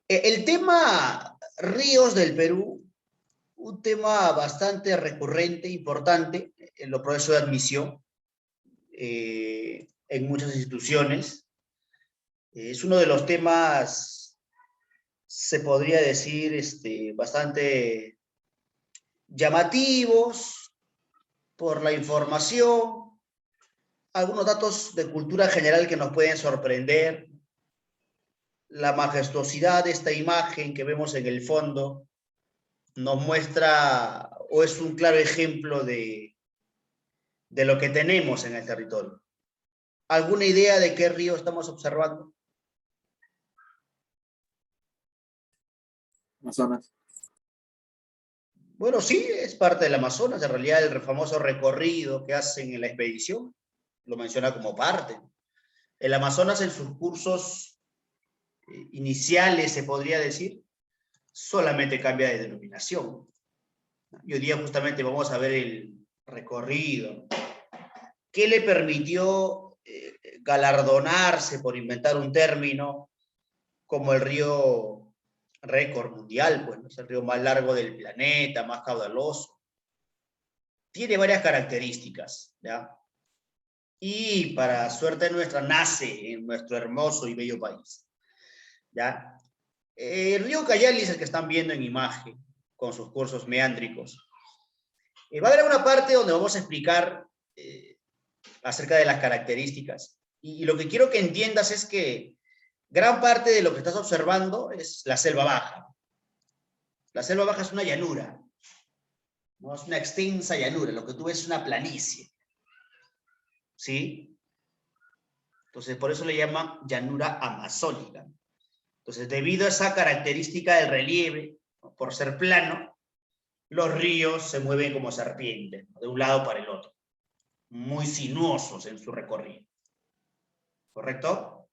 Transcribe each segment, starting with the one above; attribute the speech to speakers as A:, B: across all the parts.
A: El tema ríos del Perú, un tema bastante recurrente, importante en los procesos de admisión en muchas instituciones. Es uno de los temas, se podría decir, bastante llamativos por la información, algunos datos de cultura general que nos pueden sorprender, la majestuosidad de esta imagen que vemos en el fondo nos muestra o es un claro ejemplo de lo que tenemos en el territorio. ¿Alguna idea de qué río estamos observando?
B: Amazonas.
A: Bueno, sí, es parte del Amazonas. En realidad, el famoso recorrido que hacen en la expedición lo menciona como parte. El Amazonas, en sus cursos iniciales, se podría decir, solamente cambia de denominación. Y hoy día justamente vamos a ver el recorrido. ¿Qué le permitió galardonarse por inventar un término como el río récord mundial? Pues, ¿no? Es el río más largo del planeta, más caudaloso. Tiene varias características, ¿ya? Y para suerte nuestra, nace en nuestro hermoso y bello país, ¿ya? El río Cayali es el que están viendo en imagen, con sus cursos meándricos. Va a haber una parte donde vamos a explicar acerca de las características. Y lo que quiero que entiendas es que gran parte de lo que estás observando es la selva baja. La selva baja es una llanura, ¿no? Es una extensa llanura, lo que tú ves es una planicie. ¿Sí? Entonces, por eso le llaman llanura amazónica. Entonces, debido a esa característica del relieve, ¿no? Por ser plano, los ríos se mueven como serpientes, ¿no? De un lado para el otro, muy sinuosos en su recorrido. ¿Correcto?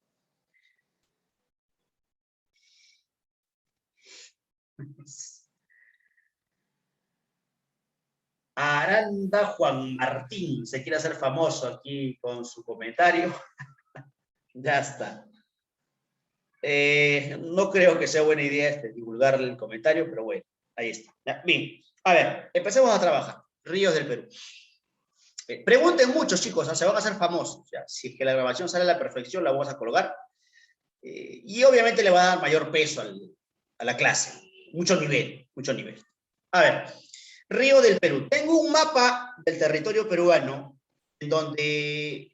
A: Aranda Juan Martín se quiere hacer famoso aquí con su comentario. Ya está. No creo que sea buena idea divulgar el comentario, pero bueno, ahí está. Ya, bien, a ver, empecemos a trabajar. Ríos del Perú. Pregunten mucho, chicos, ¿no? Se van a hacer famosos. Ya. Si es que la grabación sale a la perfección, la vamos a colgar. Y obviamente le va a dar mayor peso a la clase. Mucho nivel, mucho nivel. A ver, Río del Perú. Tengo un mapa del territorio peruano en donde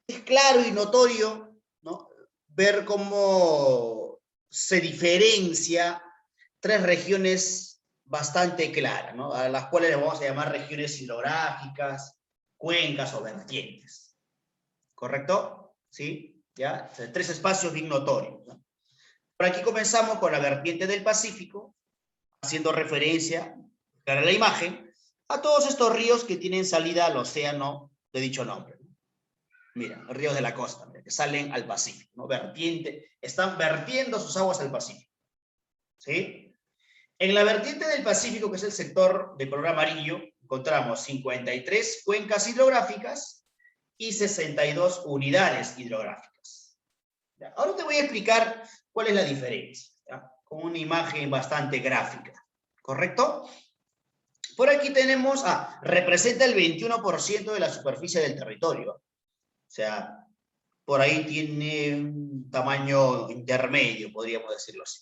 A: es claro y notorio, ¿no? Ver cómo se diferencia tres regiones bastante claras, ¿no? A las cuales le vamos a llamar regiones hidrográficas, cuencas o vertientes. ¿Correcto? ¿Sí? ¿Ya? O sea, tres espacios bien notorios, ¿no? Por aquí comenzamos con la vertiente del Pacífico, haciendo referencia, para la imagen, a todos estos ríos que tienen salida al océano de dicho nombre. Mira, ríos de la costa, mira, que salen al Pacífico, ¿no? Vertiente, están vertiendo sus aguas al Pacífico. ¿Sí? En la vertiente del Pacífico, que es el sector de color amarillo, encontramos 53 cuencas hidrográficas y 62 unidades hidrográficas. ¿Ya? Ahora te voy a explicar cuál es la diferencia, ¿ya? Con una imagen bastante gráfica. ¿Correcto? Por aquí tenemos, representa el 21% de la superficie del territorio. O sea, por ahí tiene un tamaño intermedio, podríamos decirlo así.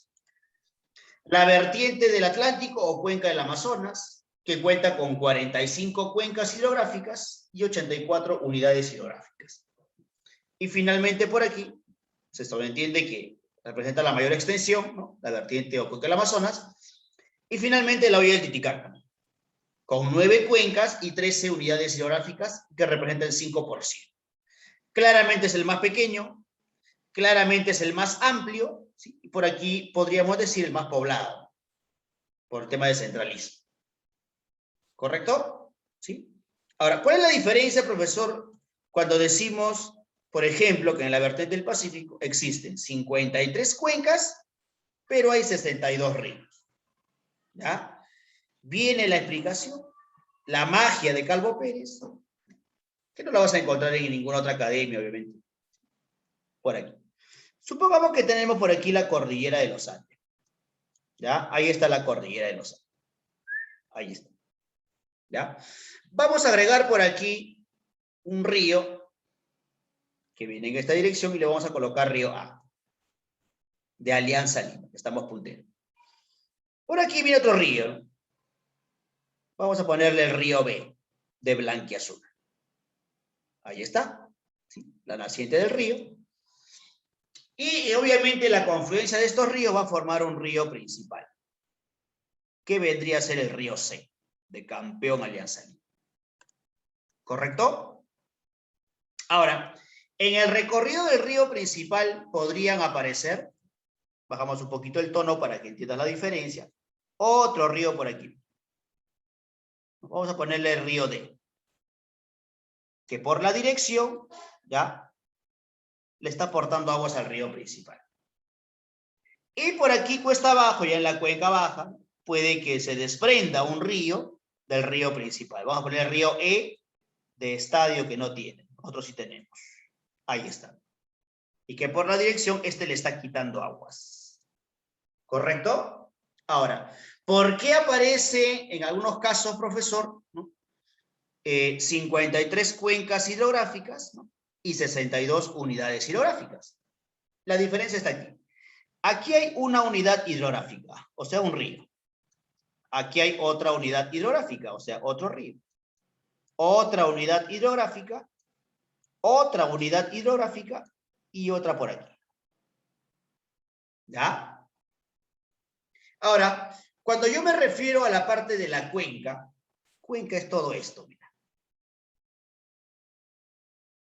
A: La vertiente del Atlántico o cuenca del Amazonas, que cuenta con 45 cuencas hidrográficas y 84 unidades hidrográficas. Y finalmente por aquí se sobreentiende que representa la mayor extensión, ¿no? La vertiente o cuenca del Amazonas. Y finalmente la hoya del Titicaca, con 9 cuencas y 13 unidades hidrográficas que representan el 5%. Claramente es el más pequeño, claramente es el más amplio, ¿sí? Y por aquí podríamos decir el más poblado, por el tema de centralismo. ¿Correcto? ¿Sí? Ahora, ¿cuál es la diferencia, profesor, cuando decimos, por ejemplo, que en la vertiente del Pacífico existen 53 cuencas, pero hay 62 ríos? ¿Ya? Viene la explicación, la magia de Calvo Pérez, que no la vas a encontrar en ninguna otra academia, obviamente. Por aquí. Supongamos que tenemos por aquí la cordillera de los Andes. ¿Ya? Ahí está la cordillera de los Andes. Ahí está. ¿Ya? Vamos a agregar por aquí un río que viene en esta dirección y le vamos a colocar río A, de Alianza Lima, que estamos punteros. Por aquí viene otro río. Vamos a ponerle el río B, de Blanquiazul. Ahí está, ¿sí? La naciente del río. Y obviamente la confluencia de estos ríos va a formar un río principal, que vendría a ser el río C, de Campeón Alianza Lima. ¿Correcto? Ahora, en el recorrido del río principal podrían aparecer, bajamos un poquito el tono para que entiendan la diferencia, otro río por aquí. Vamos a ponerle el río D, que por la dirección, ya, le está aportando aguas al río principal. Y por aquí cuesta abajo, ya en la cuenca baja, puede que se desprenda un río del río principal. Vamos a poner el río E de estadio que no tiene. Nosotros sí tenemos. Ahí está. Y que por la dirección este le está quitando aguas. ¿Correcto? Ahora, ¿por qué aparece en algunos casos, profesor, ¿no? 53 cuencas hidrográficas, ¿no? Y 62 unidades hidrográficas? La diferencia está aquí. Aquí hay una unidad hidrográfica, o sea, un río. Aquí hay otra unidad hidrográfica, o sea, otro río. Otra unidad hidrográfica, otra unidad hidrográfica y otra por aquí. ¿Ya? Ahora, cuando yo me refiero a la parte de la cuenca, cuenca es todo esto, mira.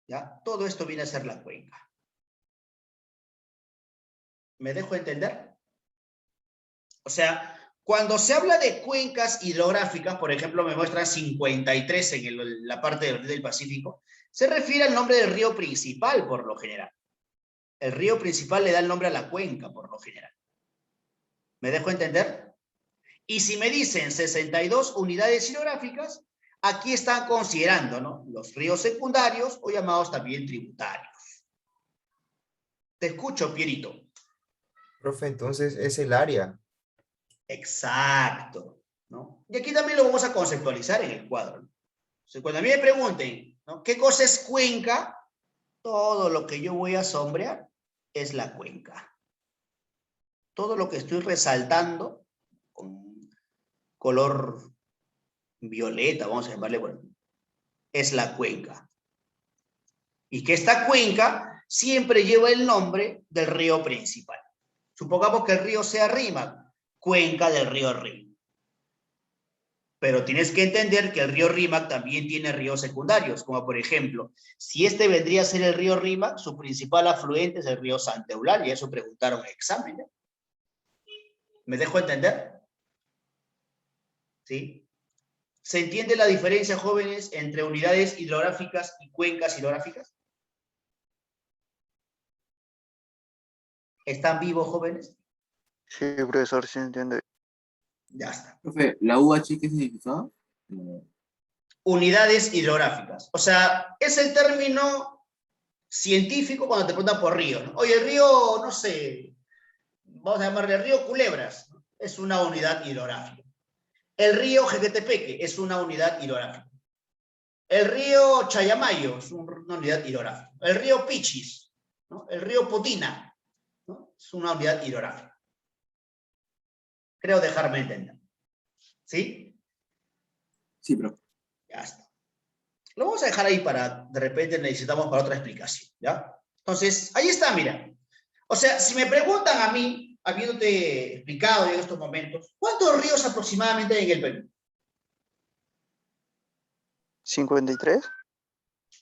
A: ¿Ya? Todo esto viene a ser la cuenca. ¿Me dejo entender? O sea, cuando se habla de cuencas hidrográficas, por ejemplo, me muestra 53 en la parte del Pacífico, se refiere al nombre del río principal, por lo general. El río principal le da el nombre a la cuenca, por lo general. ¿Me dejo entender? Y si me dicen 62 unidades hidrográficas, aquí están considerando, ¿no?, los ríos secundarios o llamados también tributarios. Te escucho, Pierito.
B: Profe, entonces es el área.
A: Exacto, ¿no? Y aquí también lo vamos a conceptualizar en el cuadro, ¿no? O sea, cuando a mí me pregunten, ¿no?, ¿qué cosa es cuenca? Todo lo que yo voy a sombrear es la cuenca. Todo lo que estoy resaltando con color violeta, vamos a llamarle, bueno, es la cuenca. Y que esta cuenca siempre lleva el nombre del río principal. Supongamos que el río sea Rímac, cuenca del río Rímac. Pero tienes que entender que el río Rímac también tiene ríos secundarios, como por ejemplo, si este vendría a ser el río Rímac, su principal afluente es el río Santa Eulalia, y eso preguntaron en examen, ¿eh? ¿Me dejo entender? ¿Sí? ¿Se entiende la diferencia, jóvenes, entre unidades hidrográficas y cuencas hidrográficas? ¿Están vivos, jóvenes?
C: Sí, profesor, sí entiende.
A: Ya está.
D: Profe, ¿la UH qué significa?
A: Unidades hidrográficas. O sea, es el término científico cuando te preguntan por río, ¿no? Oye, el río, no sé, vamos a llamarle río Culebras, ¿no? Es una unidad hidrográfica. El río Jequetepeque es una unidad hidrográfica. El río Chayamayo es una unidad hidrográfica. El río Pichis, ¿no?, el río Putina, ¿no?, es una unidad hidrográfica. Creo dejarme entender. ¿Sí?
D: Sí, profe.
A: Ya está. Lo vamos a dejar ahí para, de repente necesitamos para otra explicación, ¿ya? Entonces, ahí está, mira. O sea, si me preguntan a mí, habiéndote explicado en estos momentos, ¿cuántos ríos aproximadamente hay en el Perú?
C: 53.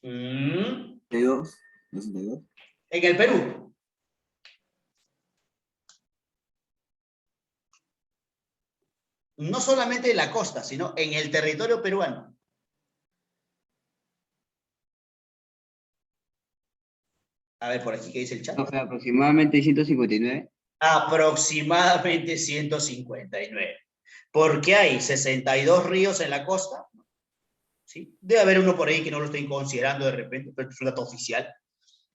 D: 62. 62.
A: En el Perú. No solamente en la costa, sino en el territorio peruano. A ver, por aquí, ¿qué dice el chat?
E: Profe, aproximadamente 159.
A: Aproximadamente 159. Porque hay 62 ríos en la costa, ¿sí? Debe haber uno por ahí que no lo estoy considerando de repente, pero es un dato oficial.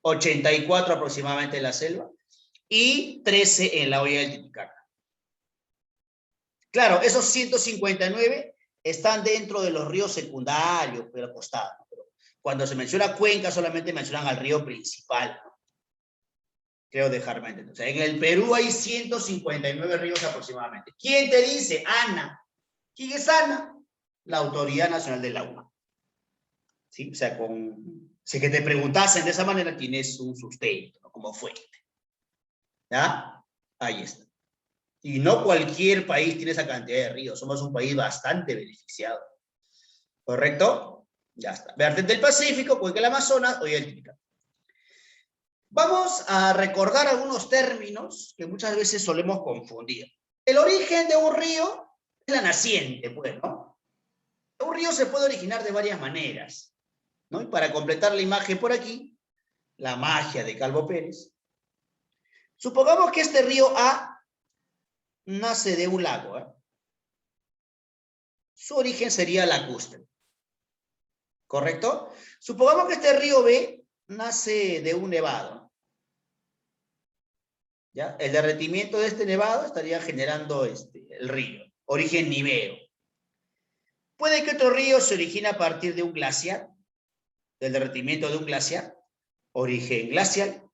A: 84 aproximadamente en la selva y 13 en la hoya del Titicaca. Claro, esos 159 están dentro de los ríos secundarios, pero costados. Pero cuando se menciona cuenca, solamente mencionan al río principal. Creo dejarme entender. O sea, en el Perú hay 159 ríos aproximadamente. ¿Quién te dice? Ana. ¿Quién es Ana? La Autoridad Nacional del Agua. ¿Sí? O sea, si que te preguntasen de esa manera, tienes un sustento, ¿no? Como fuente. ¿Ya? Ahí está. Y no cualquier país tiene esa cantidad de ríos. Somos un país bastante beneficiado. ¿Correcto? Ya está. Vertiente del Pacífico, cuenca del Amazonas o el Titicaca. Vamos a recordar algunos términos que muchas veces solemos confundir. El origen de un río es la naciente, pues, ¿no? Un río se puede originar de varias maneras, ¿no? Y para completar la imagen por aquí, la magia de Calvo Pérez, supongamos que este río A nace de un lago, ¿eh? Su origen sería lacustre, ¿correcto? Supongamos que este río B nace de un nevado, ¿ya? El derretimiento de este nevado estaría generando el río, origen niveo. Puede que otro río se origine a partir de un glaciar, del derretimiento de un glaciar, origen glacial.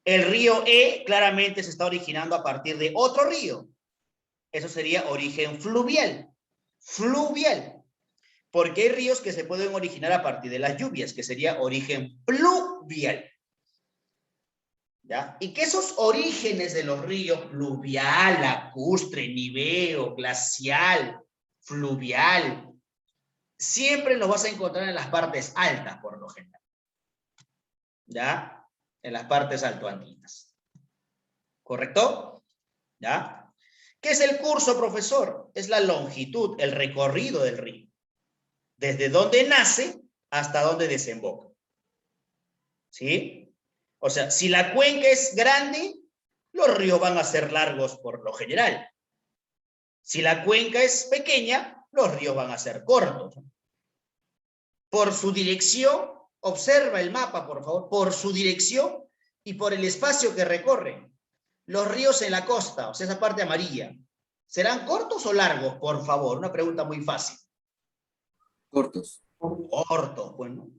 A: El río E claramente se está originando a partir de otro río. Eso sería origen fluvial. Fluvial. Porque hay ríos que se pueden originar a partir de las lluvias, que sería origen pluvial. ¿Ya? Y que esos orígenes de los ríos, pluvial, lacustre, niveo, glacial, fluvial, siempre los vas a encontrar en las partes altas, por lo general. ¿Ya? En las partes altoandinas. ¿Correcto? ¿Ya? ¿Qué es el curso, profesor? Es la longitud, el recorrido del río. Desde donde nace hasta donde desemboca. ¿Sí? O sea, si la cuenca es grande, los ríos van a ser largos por lo general. Si la cuenca es pequeña, los ríos van a ser cortos. Por su dirección, observa el mapa, por favor, por su dirección y por el espacio que recorren. Los ríos en la costa, o sea, esa parte amarilla, ¿serán cortos o largos, por favor? Una pregunta muy fácil.
D: Cortos.
A: Cortos, bueno.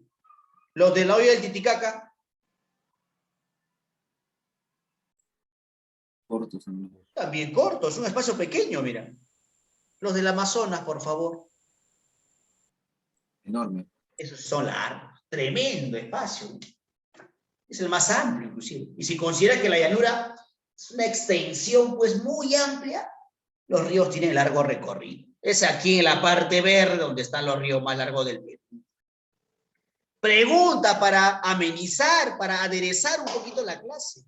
A: Los de la hoya del Titicaca,
D: Cortos también.
A: también cortos, un espacio pequeño, mira. Los del Amazonas, por favor.
D: Enorme.
A: Esos son largos, tremendo espacio. Es el más amplio, inclusive. Y si consideras que la llanura es una extensión, pues, muy amplia, los ríos tienen largo recorrido. Es aquí en la parte verde donde están los ríos más largos del Perú. Pregunta para amenizar, para aderezar un poquito la clase.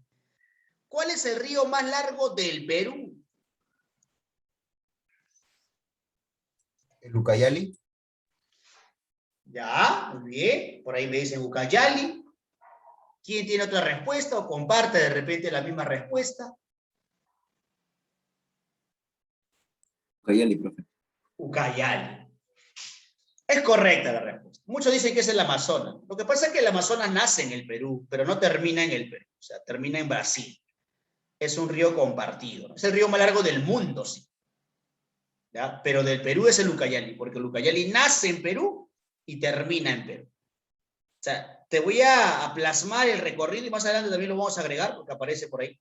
A: ¿Cuál es el río más largo del Perú?
B: ¿El Ucayali?
A: Ya, muy bien. Por ahí me dicen Ucayali. ¿Quién tiene otra respuesta o comparte de repente la misma respuesta?
D: Ucayali, profe.
A: Ucayali. Es correcta la respuesta. Muchos dicen que es el Amazonas. Lo que pasa es que el Amazonas nace en el Perú, pero no termina en el Perú. O sea, termina en Brasil. Es un río compartido. Es el río más largo del mundo, sí. ¿Ya? Pero del Perú es el Ucayali, porque el Ucayali nace en Perú y termina en Perú. O sea, te voy a plasmar el recorrido y más adelante también lo vamos a agregar porque aparece por ahí.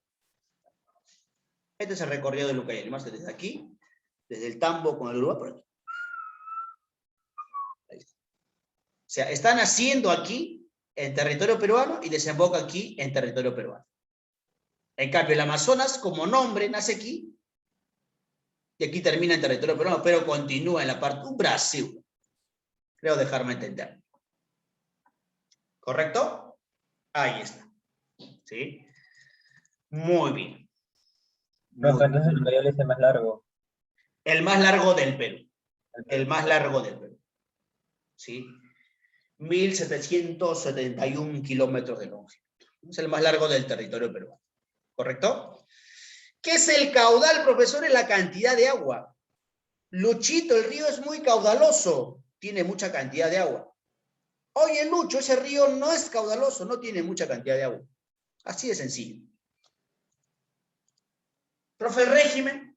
A: Este es el recorrido del Ucayali. Más desde aquí, desde el Tambo con el Uruguay, por aquí. Ahí está. O sea, está naciendo aquí en territorio peruano y desemboca aquí en territorio peruano. En cambio, el Amazonas, como nombre, nace aquí y aquí termina en territorio peruano, pero continúa en la parte de Brasil. Creo dejarme entender. ¿Correcto? Ahí está. ¿Sí? Muy bien.
F: Profe, entonces el Ucayali es el más largo.
A: El más largo del Perú. El más largo del Perú. ¿Sí? 1.771 kilómetros de longitud. Es el más largo del territorio peruano. ¿Correcto? ¿Qué es el caudal, profesor? Es la cantidad de agua. Luchito, el río es muy caudaloso. Tiene mucha cantidad de agua. Oye, Lucho, ese río no es caudaloso, no tiene mucha cantidad de agua. Así de sencillo. Profe, el régimen.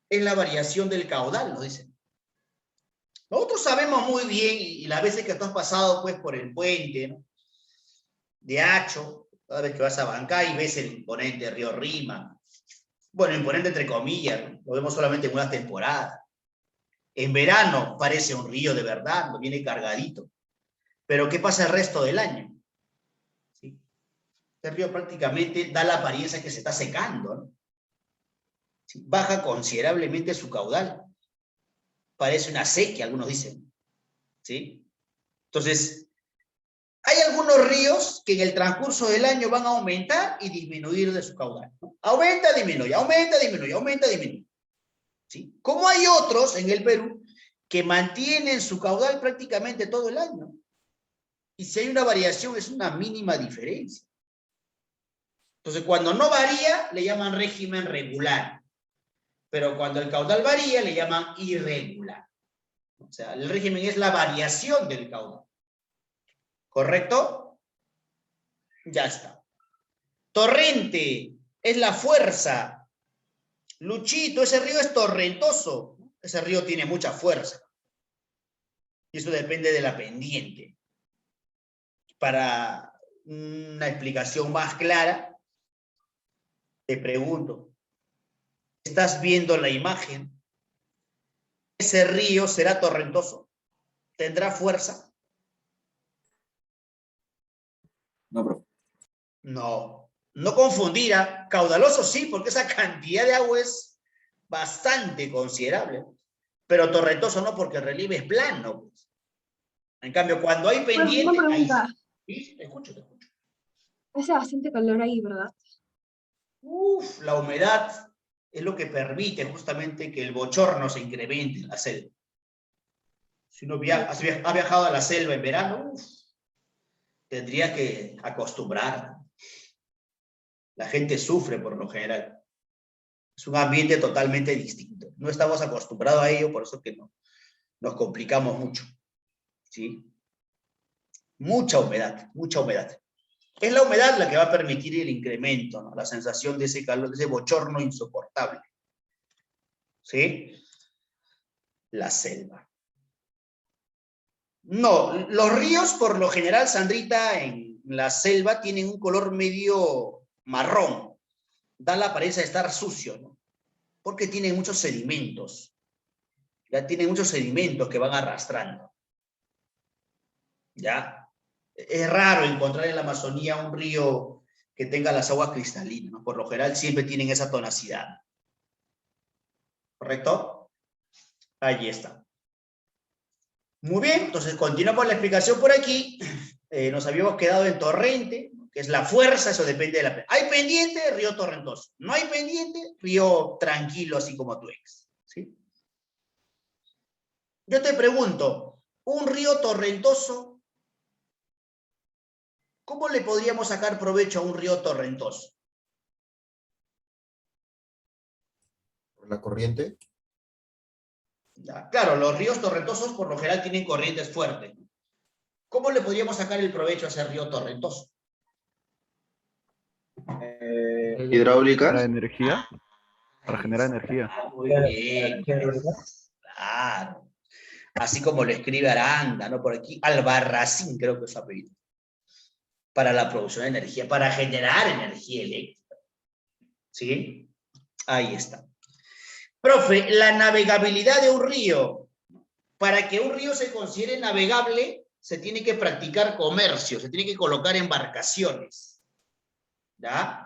A: es la variación del caudal, nos dicen. Nosotros sabemos muy bien, y las veces que tú has pasado pues, por el puente, ¿no?, de Hacho, cada vez que vas a Bancay ves el imponente río Rima. Bueno, imponente entre comillas, ¿no? Lo vemos solamente en una temporada. En verano parece un río de verdad, no viene cargadito. Pero ¿qué pasa el resto del año? ¿Sí? Este río prácticamente da la apariencia que se está secando, ¿no? ¿Sí? Baja considerablemente su caudal. Parece una sequía, algunos dicen. ¿Sí? Entonces, hay algunos ríos que en el transcurso del año van a aumentar y disminuir de su caudal, ¿no? Aumenta, disminuye, aumenta, disminuye, aumenta, disminuye. ¿Sí? Como hay otros en el Perú que mantienen su caudal prácticamente todo el año. Y si hay una variación, es una mínima diferencia. Entonces, cuando no varía, le llaman régimen regular. Pero cuando el caudal varía, le llaman irregular. O sea, el régimen es la variación del caudal. ¿Correcto? Ya está. Torrente es la fuerza. Luchito, ese río es torrentoso. Ese río tiene mucha fuerza. Y eso depende de la pendiente. Para una explicación más clara, te pregunto, ¿estás viendo la imagen? ¿Ese río será torrentoso? ¿Tendrá fuerza?
D: No, profe.
A: No. No confundirá. Caudaloso sí, porque esa cantidad de agua es bastante considerable. Pero torrentoso no, porque el relieve es plano. Pues. En cambio, cuando hay pendiente,
G: Una
A: ahí
G: pregunta.
A: sí. Te escucho, te escucho.
G: Hace bastante calor ahí, ¿verdad?
A: Uf, la humedad es lo que permite justamente que el bochorno se incremente en la selva. Si uno ha viajado a la selva en verano, tendría que acostumbrar. La gente sufre por lo general. Es un ambiente totalmente distinto. No estamos acostumbrados a ello, por eso que no, nos complicamos mucho. ¿Sí? Mucha humedad, mucha humedad. Es la humedad la que va a permitir el incremento, ¿no? La sensación de ese calor, de ese bochorno insoportable. ¿Sí? La selva. No, los ríos por lo general, Sandrita, en la selva tienen un color medio marrón. Da la apariencia de estar sucio, ¿no? Porque tienen muchos sedimentos. Ya tienen muchos sedimentos que van arrastrando. ¿Ya? Es raro encontrar en la Amazonía un río que tenga las aguas cristalinas, ¿no? Por lo general siempre tienen esa tonacidad. ¿Correcto? Ahí está. Muy bien, entonces continuamos la explicación por aquí. Nos habíamos quedado en torrente, que es la fuerza, eso depende de la... Hay pendiente, río torrentoso. No hay pendiente, río tranquilo, así como tu ex. ¿Sí? Yo te pregunto, un río torrentoso, ¿cómo le podríamos sacar provecho a un río torrentoso?
B: Por la corriente.
A: Ya, claro, los ríos torrentosos por lo general tienen corrientes fuertes. ¿Cómo le podríamos sacar el provecho a ese río torrentoso?
F: Para
C: Hidráulicas.
H: energía, para generar energía.
A: Muy bien. Claro. Así como lo escribe Aranda, ¿no? Por aquí, Albarracín, creo que es su apellido. Para la producción de energía, para generar energía eléctrica. ¿Sí? Ahí está. Profe, la navegabilidad de un río. Para que un río se considere navegable, se tiene que practicar comercio, se tiene que colocar embarcaciones. ¿Ya?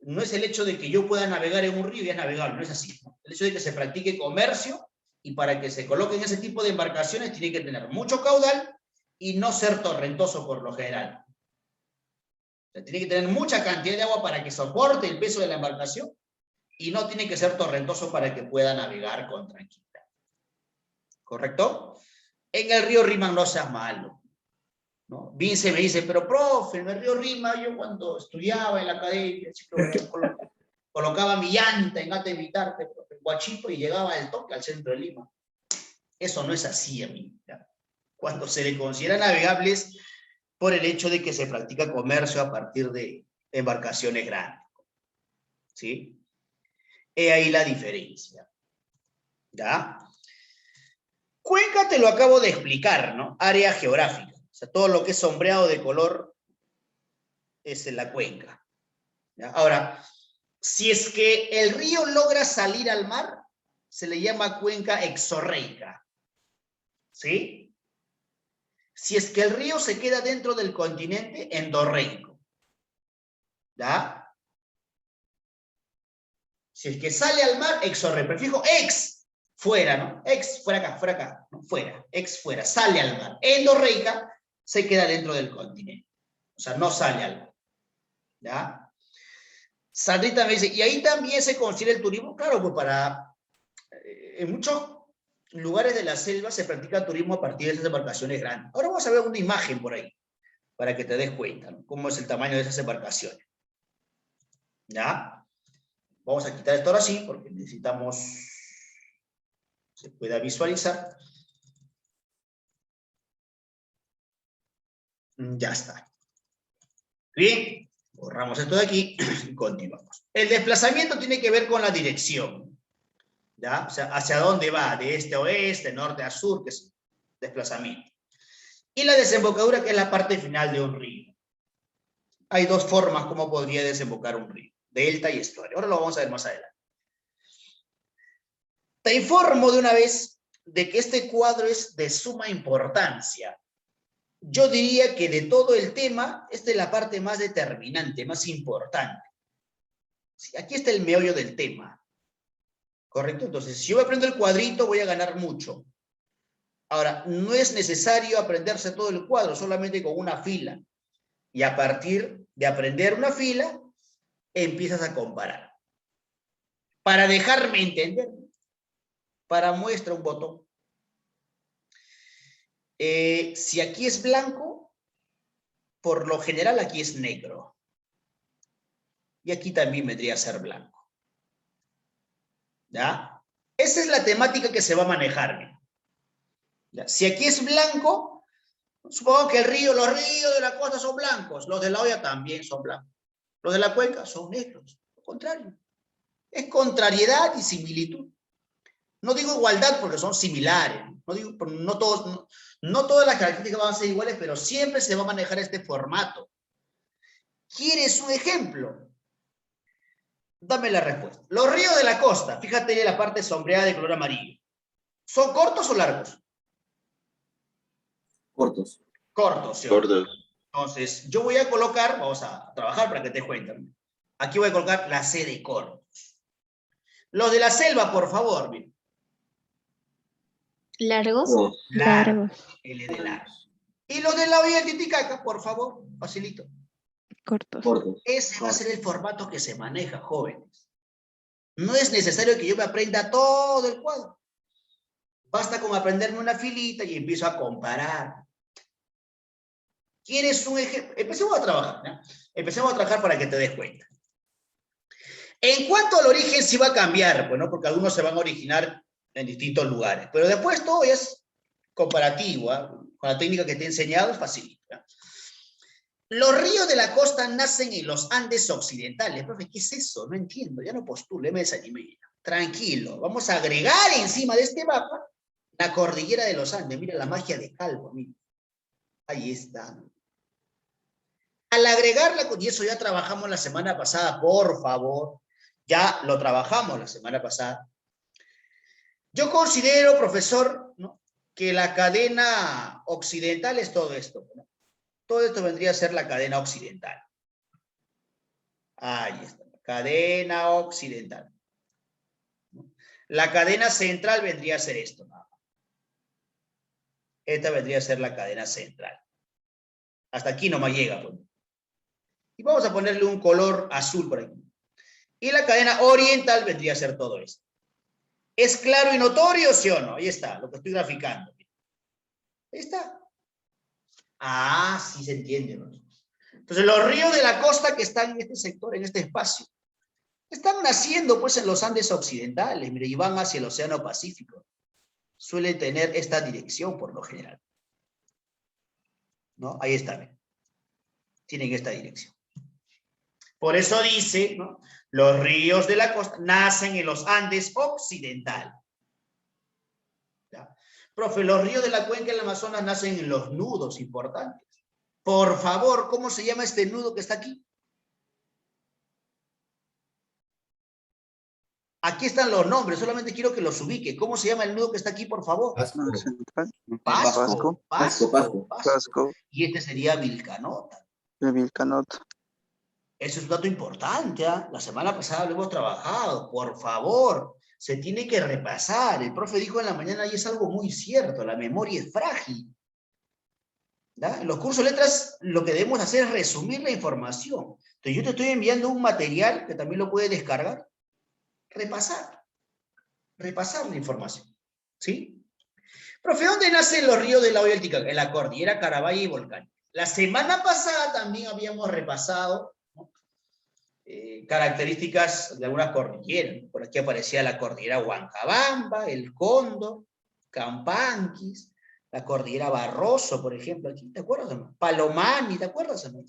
A: No es el hecho de que yo pueda navegar en un río y es navegable, no es así. ¿No? El hecho de que se practique comercio y para que se coloquen ese tipo de embarcaciones tiene que tener mucho caudal y no ser torrentoso por lo general. O sea, tiene que tener mucha cantidad de agua para que soporte el peso de la embarcación y no tiene que ser torrentoso para que pueda navegar con tranquilidad. ¿Correcto? En el río Rima no seas malo. ¿No? Vince me dice, pero profe, en el río Rima yo cuando estudiaba en la academia, colocaba mi llanta en Gata Evitarte, en Huachipo y llegaba al toque al centro de Lima. Eso no es así, amigo. ¿Ya? Cuando se le considera navegables por el hecho de que se practica comercio a partir de embarcaciones grandes. ¿Sí? He ahí la diferencia. ¿Ya? Cuenca te lo acabo de explicar, ¿no? Área geográfica. O sea, todo lo que es sombreado de color es en la cuenca. ¿Ya? Ahora, si es que el río logra salir al mar, se le llama cuenca exorreica. ¿Sí? Si es que el río se queda dentro del continente, endorreico. ¿Ya? Si es que sale al mar, exorreico. Prefijo ex, fuera, ¿no? Ex, fuera acá, ¿no? Fuera, ex, fuera, sale al mar. Endorreica se queda dentro del continente. O sea, no sale al mar. ¿Ya? Sandrita me dice, ¿y ahí también se considera el turismo? Claro, pues en muchos lugares de la selva se practica turismo a partir de esas embarcaciones grandes. Ahora vamos a ver una imagen por ahí, para que te des cuenta, ¿no? Cómo es el tamaño de esas embarcaciones. ¿Ya? Vamos a quitar esto ahora sí, porque necesitamos se pueda visualizar. Ya está. Bien. Borramos esto de aquí y continuamos. El desplazamiento tiene que ver con la dirección. ¿Ya? O sea, hacia dónde va, de este a oeste, norte a sur, que es desplazamiento. Y la desembocadura, que es la parte final de un río. Hay dos formas como podría desembocar un río, delta y estuario. Ahora lo vamos a ver más adelante. Te informo de una vez de que este cuadro es de suma importancia. Yo diría que de todo el tema, esta es la parte más determinante, más importante. Aquí está el meollo del tema. ¿Correcto? Entonces, si yo aprendo el cuadrito, voy a ganar mucho. Ahora, no es necesario aprenderse todo el cuadro, solamente con una fila. Y a partir de aprender una fila, empiezas a comparar. Para dejarme entender, para muestra un botón. Si aquí es blanco, por lo general aquí es negro. Y aquí también vendría a ser blanco. ¿Ya? Esa es la temática que se va a manejar. ¿Ya? Si aquí es blanco, supongo que los ríos de la costa son blancos, los de la olla también son blancos. Los de la cuenca son negros. Lo contrario. Es contrariedad y similitud. No digo igualdad porque son similares. No todas las características van a ser iguales, pero siempre se va a manejar este formato. ¿Quieres un ejemplo? Dame la respuesta. Los ríos de la costa, fíjate en la parte sombreada de color amarillo. ¿Son cortos o largos?
D: Cortos.
A: Cortos, ¿sí? Entonces, yo voy a colocar, vamos a trabajar para que te cuenten. Aquí voy a colocar la C de cortos. Los de la selva, por favor, miren.
I: ¿Largos?
A: Largos. L de largo. Y los de la olla del Titicaca, por favor, facilito.
I: Cortos.
D: Cortos.
A: Ese va a ser el formato que se maneja, jóvenes. No es necesario que yo me aprenda todo el cuadro. Basta con aprenderme una filita y empiezo a comparar. ¿Quieres un ejemplo? Empecemos a trabajar, ¿no? Empecemos a trabajar para que te des cuenta. En cuanto al origen, sí va a cambiar, pues, ¿no? Porque algunos se van a originar en distintos lugares. Pero después todo es comparativo, ¿eh? Con la técnica que te he enseñado es fácil. Los ríos de la costa nacen en los Andes occidentales. Profe, ¿qué es eso? No entiendo, ya no postule, me desanimé. Tranquilo, vamos a agregar encima de este mapa la cordillera de los Andes. Mira la magia de Calvo, mira. Ahí está. Al agregarla, y eso ya trabajamos la semana pasada, por favor, ya lo trabajamos la semana pasada. Yo considero, profesor, ¿no?, que la cadena occidental es todo esto, ¿no? Todo esto vendría a ser la cadena occidental. Ahí está, cadena occidental. La cadena central vendría a ser esto, ¿no? Esta vendría a ser la cadena central. Hasta aquí nomás llega, pues. Y vamos a ponerle un color azul por aquí. Y la cadena oriental vendría a ser todo esto. ¿Es claro y notorio, sí o no? Ahí está, lo que estoy graficando. Ahí está. Ah, sí se entiende, ¿no? Entonces, los ríos de la costa que están en este sector, en este espacio, están naciendo pues en los Andes occidentales, mire, y van hacia el Océano Pacífico. Suelen tener esta dirección por lo general. ¿No? Ahí está, ¿ven? Tienen esta dirección. Por eso dice, ¿no? Los ríos de la costa nacen en los Andes occidental. ¿Ya? Profe, los ríos de la cuenca del Amazonas nacen en los nudos importantes. Por favor, ¿cómo se llama este nudo que está aquí? Aquí están los nombres, solamente quiero que los ubique. ¿Cómo se llama el nudo que está aquí, por favor?
B: Pasco.
C: Nudo central.
A: Pasco.
C: Pasco.
A: Y este sería Vilcanota.
C: El Vilcanota.
A: Eso es un dato importante, ¿eh? La semana pasada lo hemos trabajado. Por favor, se tiene que repasar. El profe dijo en la mañana y es algo muy cierto, la memoria es frágil. ¿Ya? En los cursos de letras lo que debemos hacer es resumir la información. Entonces yo te estoy enviando un material que también lo puedes descargar. Repasar la información, ¿sí? Profe, ¿dónde nacen los ríos de la Hoya del Titicaca? En la cordillera Carabaya y Volcán. La semana pasada también habíamos repasado, ¿no? Características de algunas cordilleras. Por aquí aparecía la cordillera Huancabamba, el Cóndor, Campanquis, la cordillera Barroso, por ejemplo, aquí, ¿te acuerdas, hermano? Palomani, ¿te acuerdas, hermano?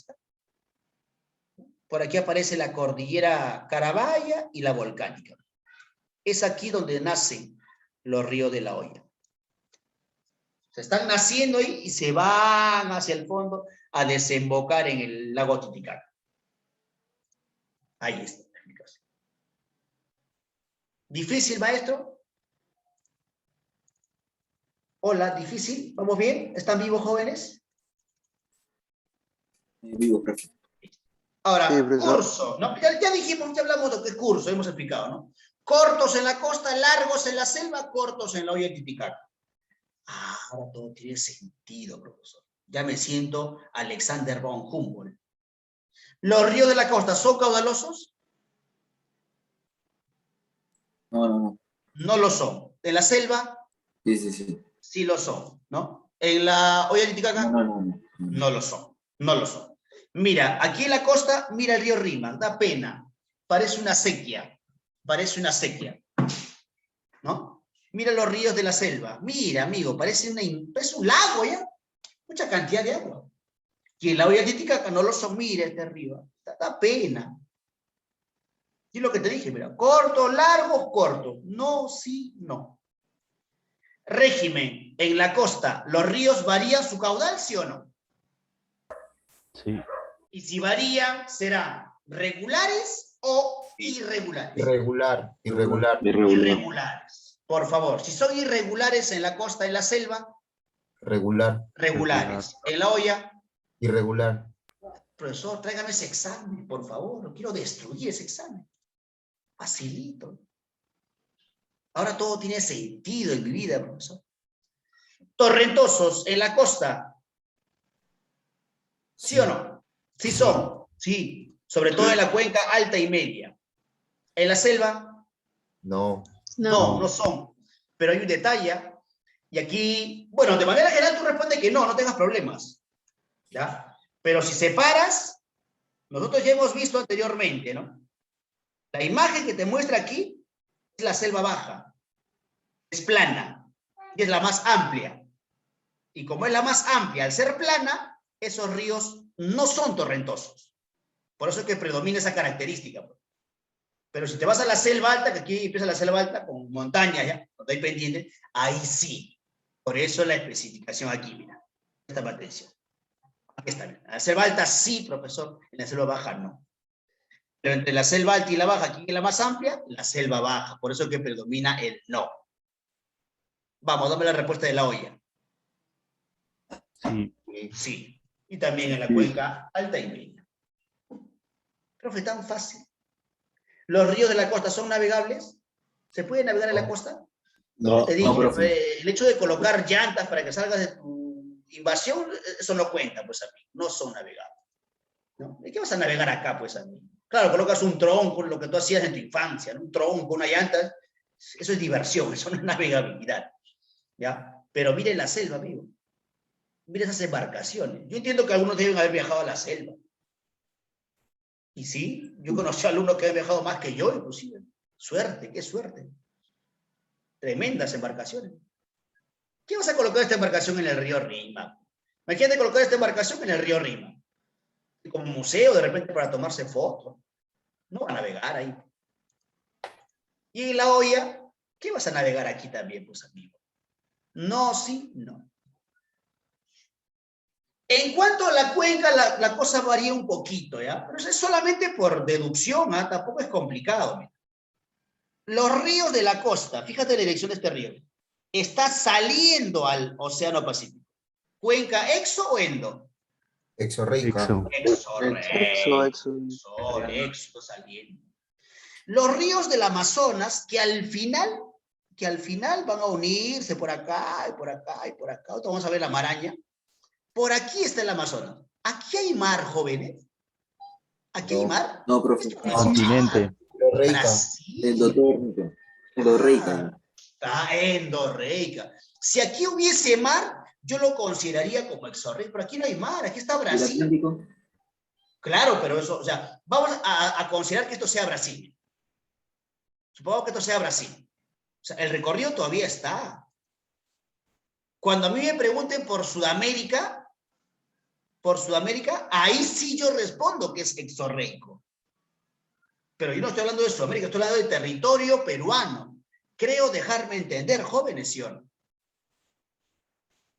A: Por aquí aparece la cordillera Carabaya y la volcánica. Es aquí donde nacen los ríos de la Hoya. Se están naciendo ahí y se van hacia el fondo a desembocar en el lago Titicaca. Ahí está la explicación. ¿Difícil, maestro? Hola, ¿difícil? ¿Vamos bien? ¿Están vivos, jóvenes?
D: Vivo, profe.
A: Ahora,
C: Sí, profesor.
A: curso, ¿no? Ya dijimos, ya hablamos de qué curso, hemos explicado, ¿no? Cortos en la costa, largos en la selva, cortos en la Hoya de Titicaca. Ahora todo tiene sentido, profesor. Ya me siento Alexander von Humboldt. ¿Los ríos de la costa son caudalosos?
D: No.
A: No lo son. ¿En la selva?
D: Sí.
A: Sí lo son, ¿no? ¿En la Hoya de Titicaca?
D: No.
A: No lo son, no lo son. Mira, aquí en la costa, mira el río Rímac, da pena. Parece una sequía, ¿no? Mira los ríos de la selva. Mira, amigo, parece un lago, ¿ya? Mucha cantidad de agua. Y en la Hoya de Titicaca no lo son, mira este río. Da pena. Y lo que te dije, mira, corto, largo, corto. No, sí, no. Régimen, en la costa, ¿los ríos varían su caudal, sí o no?
H: Sí.
A: Y si varían, ¿serán regulares o irregulares?
B: Irregular.
A: Irregulares. Por favor, si son irregulares en la costa, en la selva,
B: Regular.
A: regulares. En la Hoya,
B: Irregular.
A: profesor, tráigame ese examen, por favor. No quiero destruir ese examen. Facilito. Ahora todo tiene sentido en mi vida, profesor. Torrentosos en la costa. ¿Sí o no? Sí son. Sí. Sobre todo en la cuenca alta y media. En la selva,
B: No.
A: no son. Pero hay un detalle. Y aquí, bueno, de manera general tú respondes que no tengas problemas. ¿Ya? Pero si separas, nosotros ya hemos visto anteriormente, ¿no? La imagen que te muestra aquí es la selva baja. Es plana. Y es la más amplia. Y como es la más amplia, al ser plana, esos ríos no son torrentosos. Por eso es que predomina esa característica. Pero si te vas a la selva alta, que aquí empieza la selva alta con montañas, ¿ya? Donde hay pendiente, ahí sí. Por eso la especificación aquí, mira. Esta atención. Aquí está, mira. En la selva alta sí, profesor. En la selva baja no. Pero entre la selva alta y la baja, aquí es la más amplia, la selva baja. Por eso es que predomina el no. Vamos, dame la respuesta de la olla.
H: Sí.
A: Sí. Y también en la cuenca alta y media. Profe, tan fácil. ¿Los ríos de la costa son navegables? ¿Se puede navegar en la costa?
B: No.
A: Te dije,
D: profe.
A: el hecho de colocar llantas para que salgas de tu invasión, eso no cuenta, pues, amigo. No son navegables. ¿No? ¿De qué vas a navegar acá, pues, amigo? Claro, colocas un tronco, lo que tú hacías en tu infancia, ¿no? Un tronco, una llanta, eso es diversión, eso no es navegabilidad. ¿Ya? Pero mire la selva, amigo. Mire esas embarcaciones. Yo entiendo que algunos deben haber viajado a la selva. Y sí, yo conocí a alumnos que han viajado más que yo, inclusive. Suerte, qué suerte. Tremendas embarcaciones. ¿Qué vas a colocar esta embarcación en el río Rímac? Imagínate colocar esta embarcación en el río Rímac. como museo de repente para tomarse fotos. No va a navegar ahí. Y en la olla, ¿qué vas a navegar aquí también, pues, amigo? No, sí, no. En cuanto a la cuenca, la cosa varía un poquito, ¿ya? Pero eso es solamente por deducción, ¿ah? Tampoco es complicado. Mira. Los ríos de la costa, fíjate la dirección de este río, está saliendo al Océano Pacífico. ¿Cuenca exo o endo?
B: Exorreica.
A: Exo saliendo. Los ríos del Amazonas, que al final van a unirse por acá y por acá y por acá. Ahora vamos a ver la maraña. Por aquí está el Amazonas. ¿Aquí hay mar, jóvenes? ¿Aquí hay mar?
D: No, profe.
H: Continente.
B: Exorreica.
A: Brasil.
D: Endotérmica. Endorreica.
A: Endorreica. Si aquí hubiese mar, yo lo consideraría como exorreica, pero aquí no hay mar, aquí está
D: ¿El
A: Brasil.
D: Atlántico?
A: Claro, pero eso, o sea, vamos a considerar que esto sea Brasil. Supongo que esto sea Brasil. O sea, el recorrido todavía está. Cuando a mí me pregunten por Sudamérica, ahí sí yo respondo que es exorreico. Pero yo no estoy hablando de Sudamérica, estoy hablando de territorio peruano. Creo dejarme entender, jóvenes, ¿sí o no? O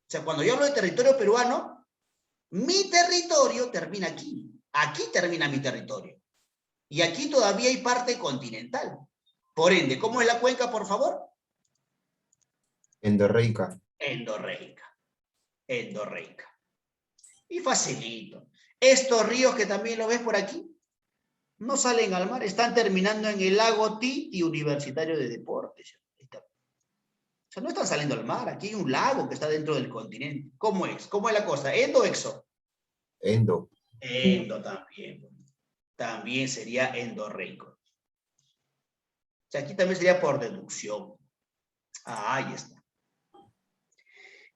A: sea, cuando yo hablo de territorio peruano, mi territorio termina aquí. Aquí termina mi territorio. Y aquí todavía hay parte continental. Por ende, ¿cómo es la cuenca, por favor?
B: Endorreica.
A: Endorreica. Y facilito. Estos ríos que también lo ves por aquí, no salen al mar, están terminando en el lago Titi Universitario de Deportes. O sea, no están saliendo al mar, aquí hay un lago que está dentro del continente. ¿Cómo es? ¿Cómo es la cosa? ¿Endo o exo?
B: Endo.
A: Endo también. También sería endorreico. O sea, aquí también sería por deducción. Ahí está.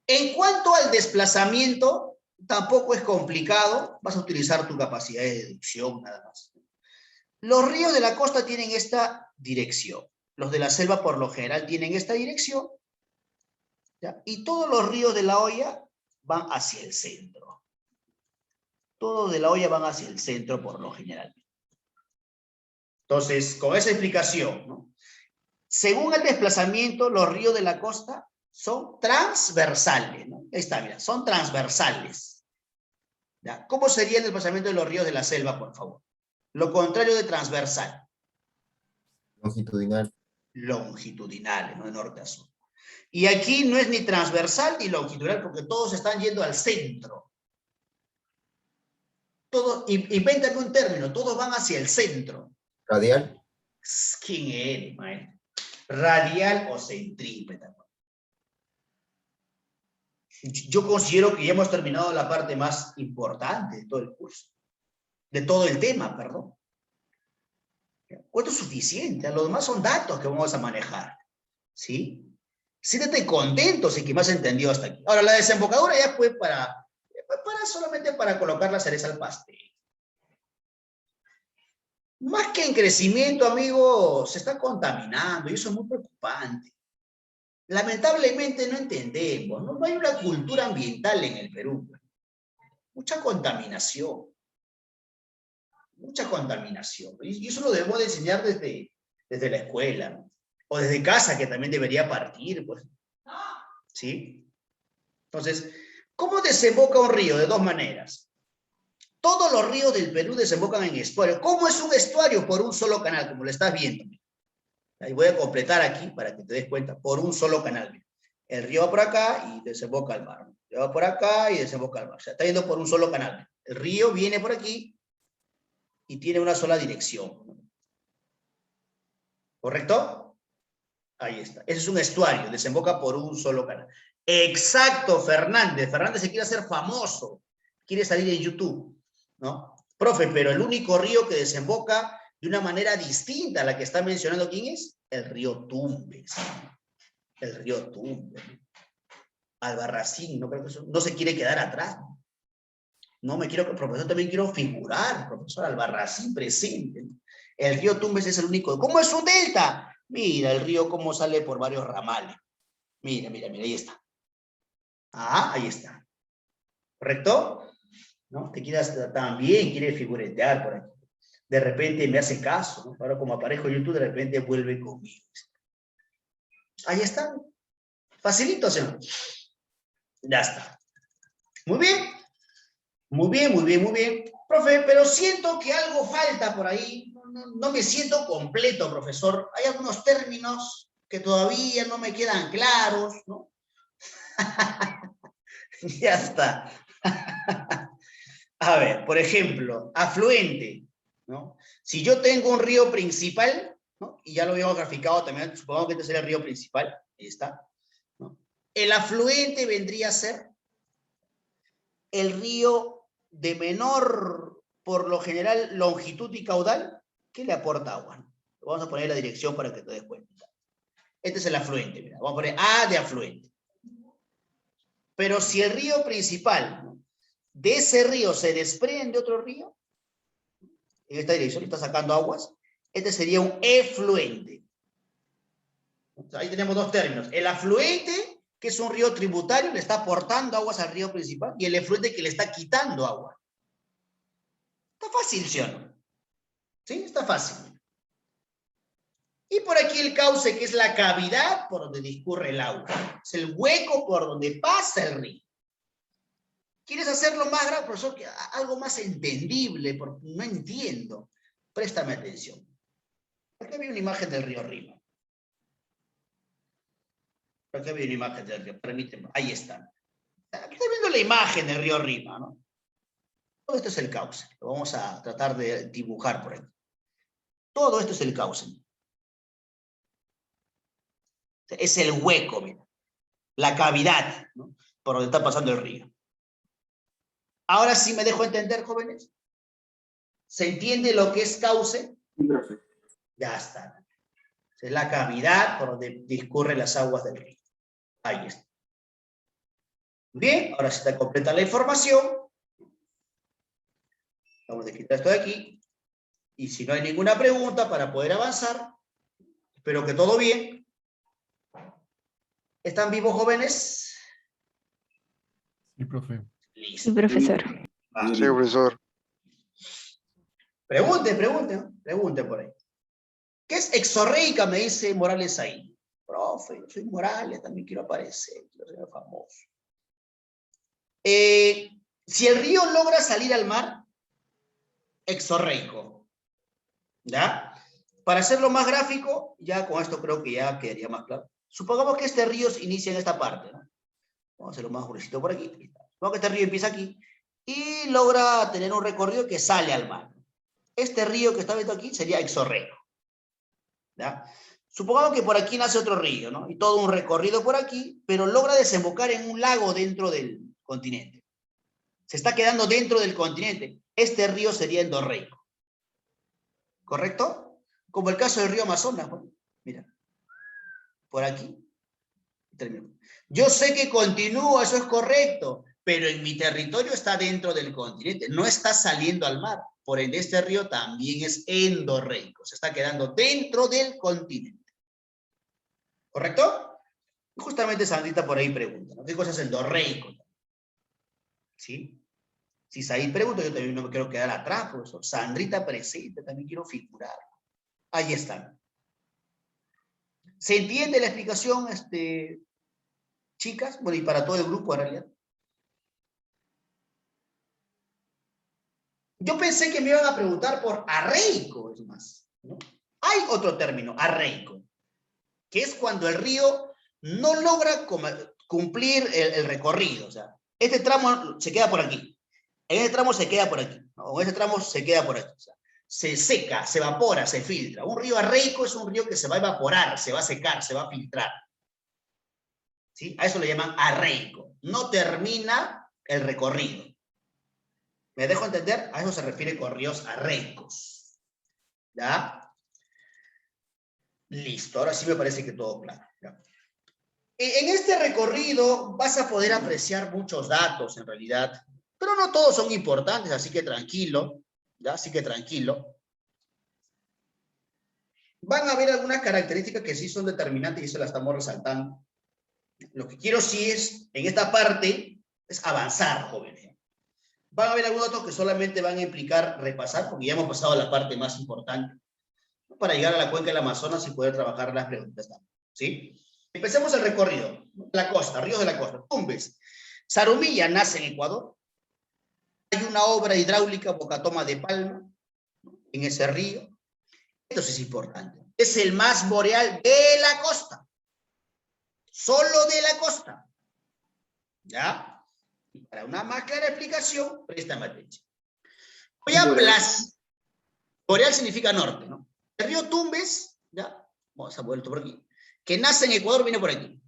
A: En cuanto al desplazamiento, tampoco es complicado. Vas a utilizar tu capacidad de deducción nada más. Los ríos de la costa tienen esta dirección. Los de la selva por lo general tienen esta dirección. ¿Ya? Y todos los ríos de la olla van hacia el centro. Todos de la olla van hacia el centro por lo general. Entonces, con esa explicación, ¿no? Según el desplazamiento, los ríos de la costa son transversales, ¿no? Ahí está, mira, son transversales. ¿Ya? ¿Cómo sería el desplazamiento de los ríos de la selva, por favor? Lo contrario de transversal.
B: Longitudinal.
A: Longitudinales, ¿no? De norte a sur. Y aquí no es ni transversal ni longitudinal porque todos están yendo al centro. Todos, invéntame un término, todos van hacia el centro.
B: Radial.
A: ¿Quién eres, maestro? Radial o centrípeta. Yo considero que ya hemos terminado la parte más importante de todo el curso. De todo el tema, perdón. Esto es suficiente, los demás son datos que vamos a manejar. ¿Sí? Siéntete contento si que me has entendido hasta aquí. Ahora, la desembocadura ya fue solamente para colocar la cereza al pastel. Más que en crecimiento, amigo, se está contaminando y eso es muy preocupante. Lamentablemente no entendemos, no hay una cultura ambiental en el Perú. Mucha contaminación. Mucha contaminación. Y eso lo debemos de enseñar desde la escuela, ¿no? O desde casa, que también debería partir, pues. ¿Sí? Entonces, ¿cómo desemboca un río? De dos maneras. Todos los ríos del Perú desembocan en estuarios. ¿Cómo es un estuario? Por un solo canal, como lo estás viendo. Ahí voy a completar aquí para que te des cuenta. Por un solo canal. El río va por acá y desemboca al mar. El río va por acá y desemboca al mar. O sea, está yendo por un solo canal. El río viene por aquí y tiene una sola dirección. ¿Correcto? Ahí está. Ese es un estuario. Desemboca por un solo canal. Exacto, Fernández. Fernández se quiere hacer famoso. Quiere salir en YouTube, ¿no? Profe, pero el único río que desemboca de una manera distinta a la que está mencionando, ¿quién es? El río Tumbes. El río Tumbes. Albarracín, no creo que eso, no se quiere quedar atrás. No me quiero, profesor, también quiero figurar, profesor Albarracín presente. El río Tumbes es el único. ¿Cómo es un delta? Mira el río cómo sale por varios ramales. Mira, ahí está. Ah, ahí está. ¿Correcto? ¿no? También quiere figuretear por aquí. De repente me hace caso, ¿no? Ahora como aparezco en YouTube, de repente vuelve conmigo. Ahí está. Facilito, ¿sí? Ya está. Muy bien. Muy bien, muy bien, muy bien. Profe, pero siento que algo falta por ahí. No me siento completo, profesor. Hay algunos términos que todavía no me quedan claros, ¿no? Ya está. A ver, por ejemplo, afluente, ¿no? Si yo tengo un río principal, ¿no? Y ya lo habíamos graficado también, supongamos que este sería el río principal, ahí está, ¿no? El afluente vendría a ser el río de menor, por lo general, longitud y caudal, que le aporta agua, ¿no? Vamos a poner la dirección para que te des cuenta. Este es el afluente, mira, vamos a poner A de afluente. Pero si el río principal, ¿no? De ese río se desprende otro río, en esta dirección está sacando aguas, este sería un efluente. O sea, ahí tenemos dos términos. El afluente, que es un río tributario, le está aportando aguas al río principal, y el efluente que le está quitando agua. Está fácil, ¿sí o no? ¿Sí? Está fácil. Y por aquí el cauce, que es la cavidad por donde discurre el agua. Es el hueco por donde pasa el río. ¿Quieres hacerlo más grave, profesor? Algo más entendible, porque no entiendo. Préstame atención. Aquí había una imagen del río Rima. Aquí había una imagen del río, permíteme. Ahí está. Aquí está viendo la imagen del río Rima, ¿no? Todo esto es el cauce. Lo vamos a tratar de dibujar por aquí. Todo esto es el cauce. Es el hueco, mira. La cavidad, ¿no? Por donde está pasando el río. Ahora sí me dejo entender, jóvenes. ¿Se entiende lo que es cauce?
D: Sí, profe.
A: Ya está. Es la cavidad por donde discurren las aguas del río. Ahí está. Bien, ahora sí está completa la información. Vamos a quitar esto de aquí. Y si no hay ninguna pregunta para poder avanzar, espero que todo bien. ¿Están vivos, jóvenes?
I: Sí, profe.
A: Listo.
G: Sí, profesor.
A: Va.
C: Sí, profesor.
A: Pregunten por ahí. ¿Qué es exorreica? Me dice Morales ahí. Profe, yo soy Morales, también quiero aparecer, quiero ser famoso. Si el río logra salir al mar, exorreico. ¿Ya? Para hacerlo más gráfico, ya con esto creo que ya quedaría más claro. Supongamos que este río se inicia en esta parte, ¿no? Vamos a hacerlo más gruesito por aquí. Supongamos que este río empieza aquí y logra tener un recorrido que sale al mar. Este río que está viendo aquí sería exorreico. ¿Ya? Supongamos que por aquí nace otro río, ¿no? Y todo un recorrido por aquí, pero logra desembocar en un lago dentro del continente. Se está quedando dentro del continente. Este río sería endorreico. ¿Correcto? Como el caso del río Amazonas. ¿No? Mira. Por aquí. Termino. Yo sé que continúa, eso es correcto, pero en mi territorio está dentro del continente, no está saliendo al mar. Por ende, este río también es endorreico, se está quedando dentro del continente. ¿Correcto? Justamente Sandrita por ahí pregunta, ¿no? ¿Qué cosa es endorreico? ¿Sí? Si Said pregunta, yo también no me quiero quedar atrás, profesor. Sandrita presente, también quiero figurar. Ahí están. ¿Se entiende la explicación, chicas? Bueno, y para todo el grupo en realidad. Yo pensé que me iban a preguntar por arreico, es más, ¿no? Hay otro término, arreico, que es cuando el río no logra cumplir el recorrido. O sea, este tramo se queda por aquí, en este tramo se queda por aquí, ¿no? O en este tramo se queda por aquí. O sea, se seca, se evapora, se filtra. Un río arreico es un río que se va a evaporar, se va a secar, se va a filtrar. ¿Sí? A eso le llaman arreico. No termina el recorrido. ¿Me dejo entender? A eso se refiere con ríos arreicos. ¿Ya? Listo, ahora sí me parece que todo claro. ¿Ya? En este recorrido vas a poder apreciar muchos datos en realidad, pero no todos son importantes, así que tranquilo. ¿Ya? Así que tranquilo. Van a haber algunas características que sí son determinantes y eso la estamos resaltando. Lo que quiero sí es, en esta parte, es avanzar, jóvenes. Van a haber algunos datos que solamente van a implicar repasar, porque ya hemos pasado a la parte más importante, para llegar a la cuenca del Amazonas y poder trabajar las preguntas también, ¿sí? Empecemos el recorrido. La costa, ríos de la costa. Tumbes. Zarumilla nace en Ecuador. Hay una obra hidráulica, Bocatoma de Palma, en ese río. Esto sí es importante. Es el más boreal de la costa. Solo de la costa. ¿Ya? Y para una más clara explicación, préstame atención. Voy a boreal significa norte, ¿no? El río Tumbes, ¿ya? Vamos a vuelto por aquí. Que nace en Ecuador, viene por aquí.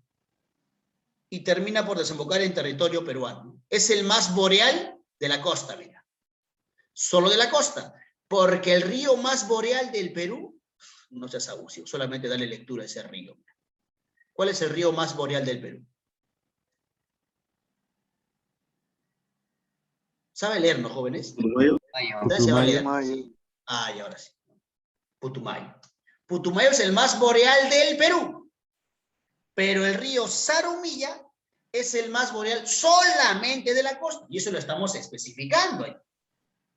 A: Y termina por desembocar en territorio peruano. Es el más boreal de la costa, mira. Solo de la costa. Porque el río más boreal del Perú, no seas abusivo, solamente dale lectura a ese río. ¿Cuál es el río más boreal del Perú? ¿Sabe leer, no, jóvenes? Ya se va a leer.
C: Putumayo.
A: Ah, y ahora sí. Putumayo. Putumayo es el más boreal del Perú. Pero el río Zarumilla es el más boreal solamente de la costa. Y eso lo estamos especificando ahí.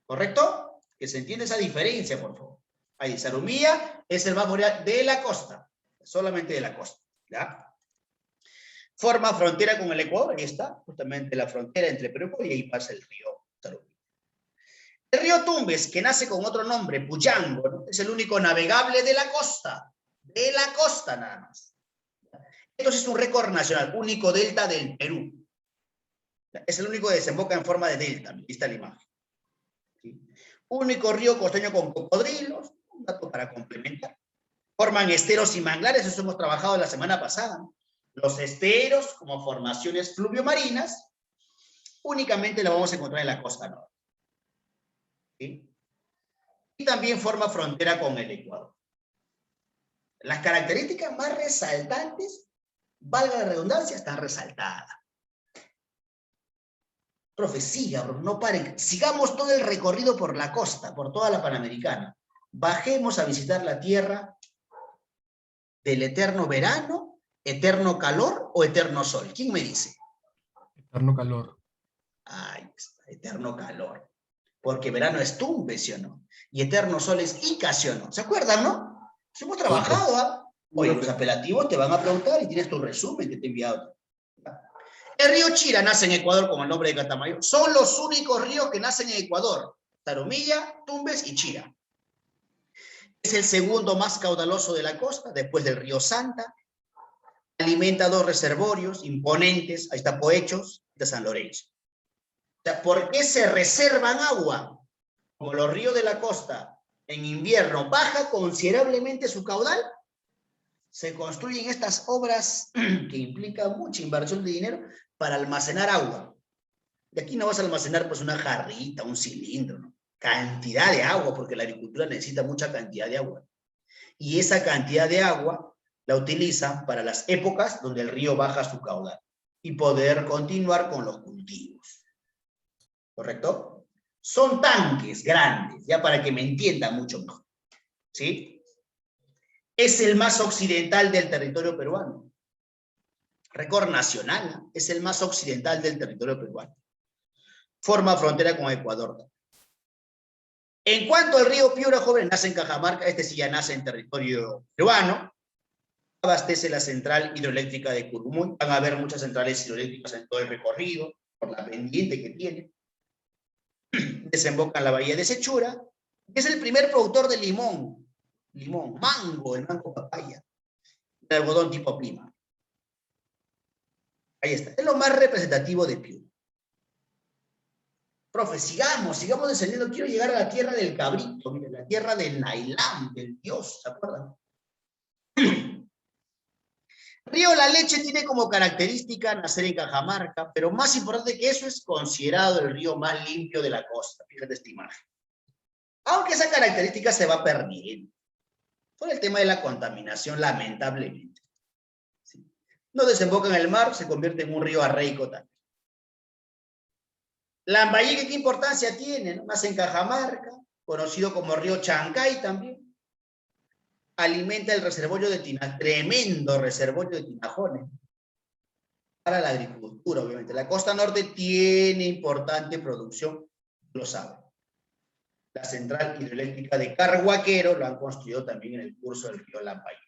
A: ¿Correcto? Que se entienda esa diferencia, por favor. Ahí, Zarumilla es el más boreal de la costa. Solamente de la costa. ¿Ya? Forma frontera con el Ecuador. Ahí está, justamente la frontera entre Perú y ahí pasa el río Zarumilla. El río Tumbes, que nace con otro nombre, Puyango, ¿no? Es el único navegable de la costa. De la costa nada más. Entonces es un récord nacional, único delta del Perú. Es el único que desemboca en forma de delta. Aquí está la imagen. ¿Sí? Único río costeño con cocodrilos, un dato para complementar. Forman esteros y manglares, eso hemos trabajado la semana pasada. Los esteros, como formaciones fluviomarinas, únicamente lo vamos a encontrar en la costa norte. ¿Sí? Y también forma frontera con el Ecuador. Las características más resaltantes, valga la redundancia, están resaltadas. Profe, siga, bro, no paren. Sigamos todo el recorrido por la costa, por toda la Panamericana. Bajemos a visitar la tierra del eterno verano, eterno calor o eterno sol. ¿Quién me dice?
I: Eterno calor.
A: Ahí está, eterno calor. Porque verano es Tumbes, ¿sí o no? Y eterno sol es Ica, ¿sí o no? ¿Se acuerdan, no? Hemos trabajado, ¿ah? Oye, los apelativos te van a preguntar y tienes tu resumen que te he enviado. El río Chira nace en Ecuador con el nombre de Catamayo. Son los únicos ríos que nacen en Ecuador. Zarumilla, Tumbes y Chira. Es el segundo más caudaloso de la costa, después del río Santa. Alimenta 2 reservorios imponentes. Ahí está Poechos, ahí está San Lorenzo. O sea, ¿por qué se reservan agua? Como los ríos de la costa en invierno baja considerablemente su caudal, se construyen estas obras que implican mucha inversión de dinero para almacenar agua. De aquí no vas a almacenar pues una jarrita, un cilindro, ¿no? Cantidad de agua, porque la agricultura necesita mucha cantidad de agua. Y esa cantidad de agua la utilizan para las épocas donde el río baja su caudal y poder continuar con los cultivos. ¿Correcto? Son tanques grandes, ya para que me entiendan mucho mejor. ¿Sí? Es el más occidental del territorio peruano. Récord nacional, ¿no? Es el más occidental del territorio peruano. Forma frontera con Ecuador. En cuanto al río Piura, joven, nace en Cajamarca, este sí ya nace en territorio peruano. Abastece la central hidroeléctrica de Curumuy. Van a haber muchas centrales hidroeléctricas en todo el recorrido, por la pendiente que tiene. Desemboca en la bahía de Sechura. Es el primer productor de limón, mango, el mango papaya, de algodón tipo Pima. Ahí está, es lo más representativo de Piura. Profe, sigamos descendiendo. Quiero llegar a la tierra del cabrito, miren, la tierra del Nailán, del dios, ¿se acuerdan? Río La Leche tiene como característica nacer en Cajamarca, pero más importante que eso es considerado el río más limpio de la costa. Fíjate esta imagen. Aunque esa característica se va perdiendo por el tema de la contaminación, lamentablemente. ¿Sí? No desemboca en el mar, se convierte en un río arreico también. Lambayeque, ¿qué importancia tiene? ¿No? Nace en Cajamarca, conocido como río Chancay también. Alimenta el reservorio de Tinajones, tremendo reservorio de Tinajones, para la agricultura, obviamente. La costa norte tiene importante producción lo saben. La central hidroeléctrica de Carhuaquero lo han construido también en el curso del río Lambayeque.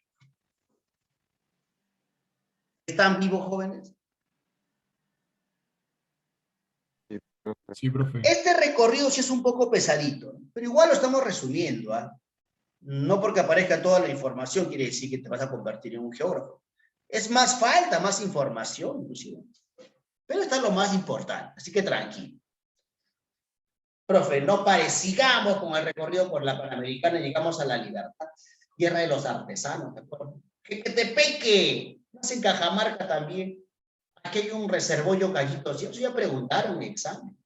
A: ¿Están vivos, jóvenes?
I: Sí, profe.
A: Este recorrido sí es un poco pesadito, ¿no? Pero igual lo estamos resumiendo, ¿ah? No porque aparezca toda la información quiere decir que te vas a convertir en un geógrafo. Es más, falta más información, inclusive. Pero está lo más importante, así que tranquilo. Profe, no pare, sigamos con el recorrido por la Panamericana y llegamos a La Libertad, tierra de los artesanos, ¿de acuerdo? Jequetepeque, más en Cajamarca también. Aquí hay un reservorio Gallito Ciego, eso ya preguntaron en examen.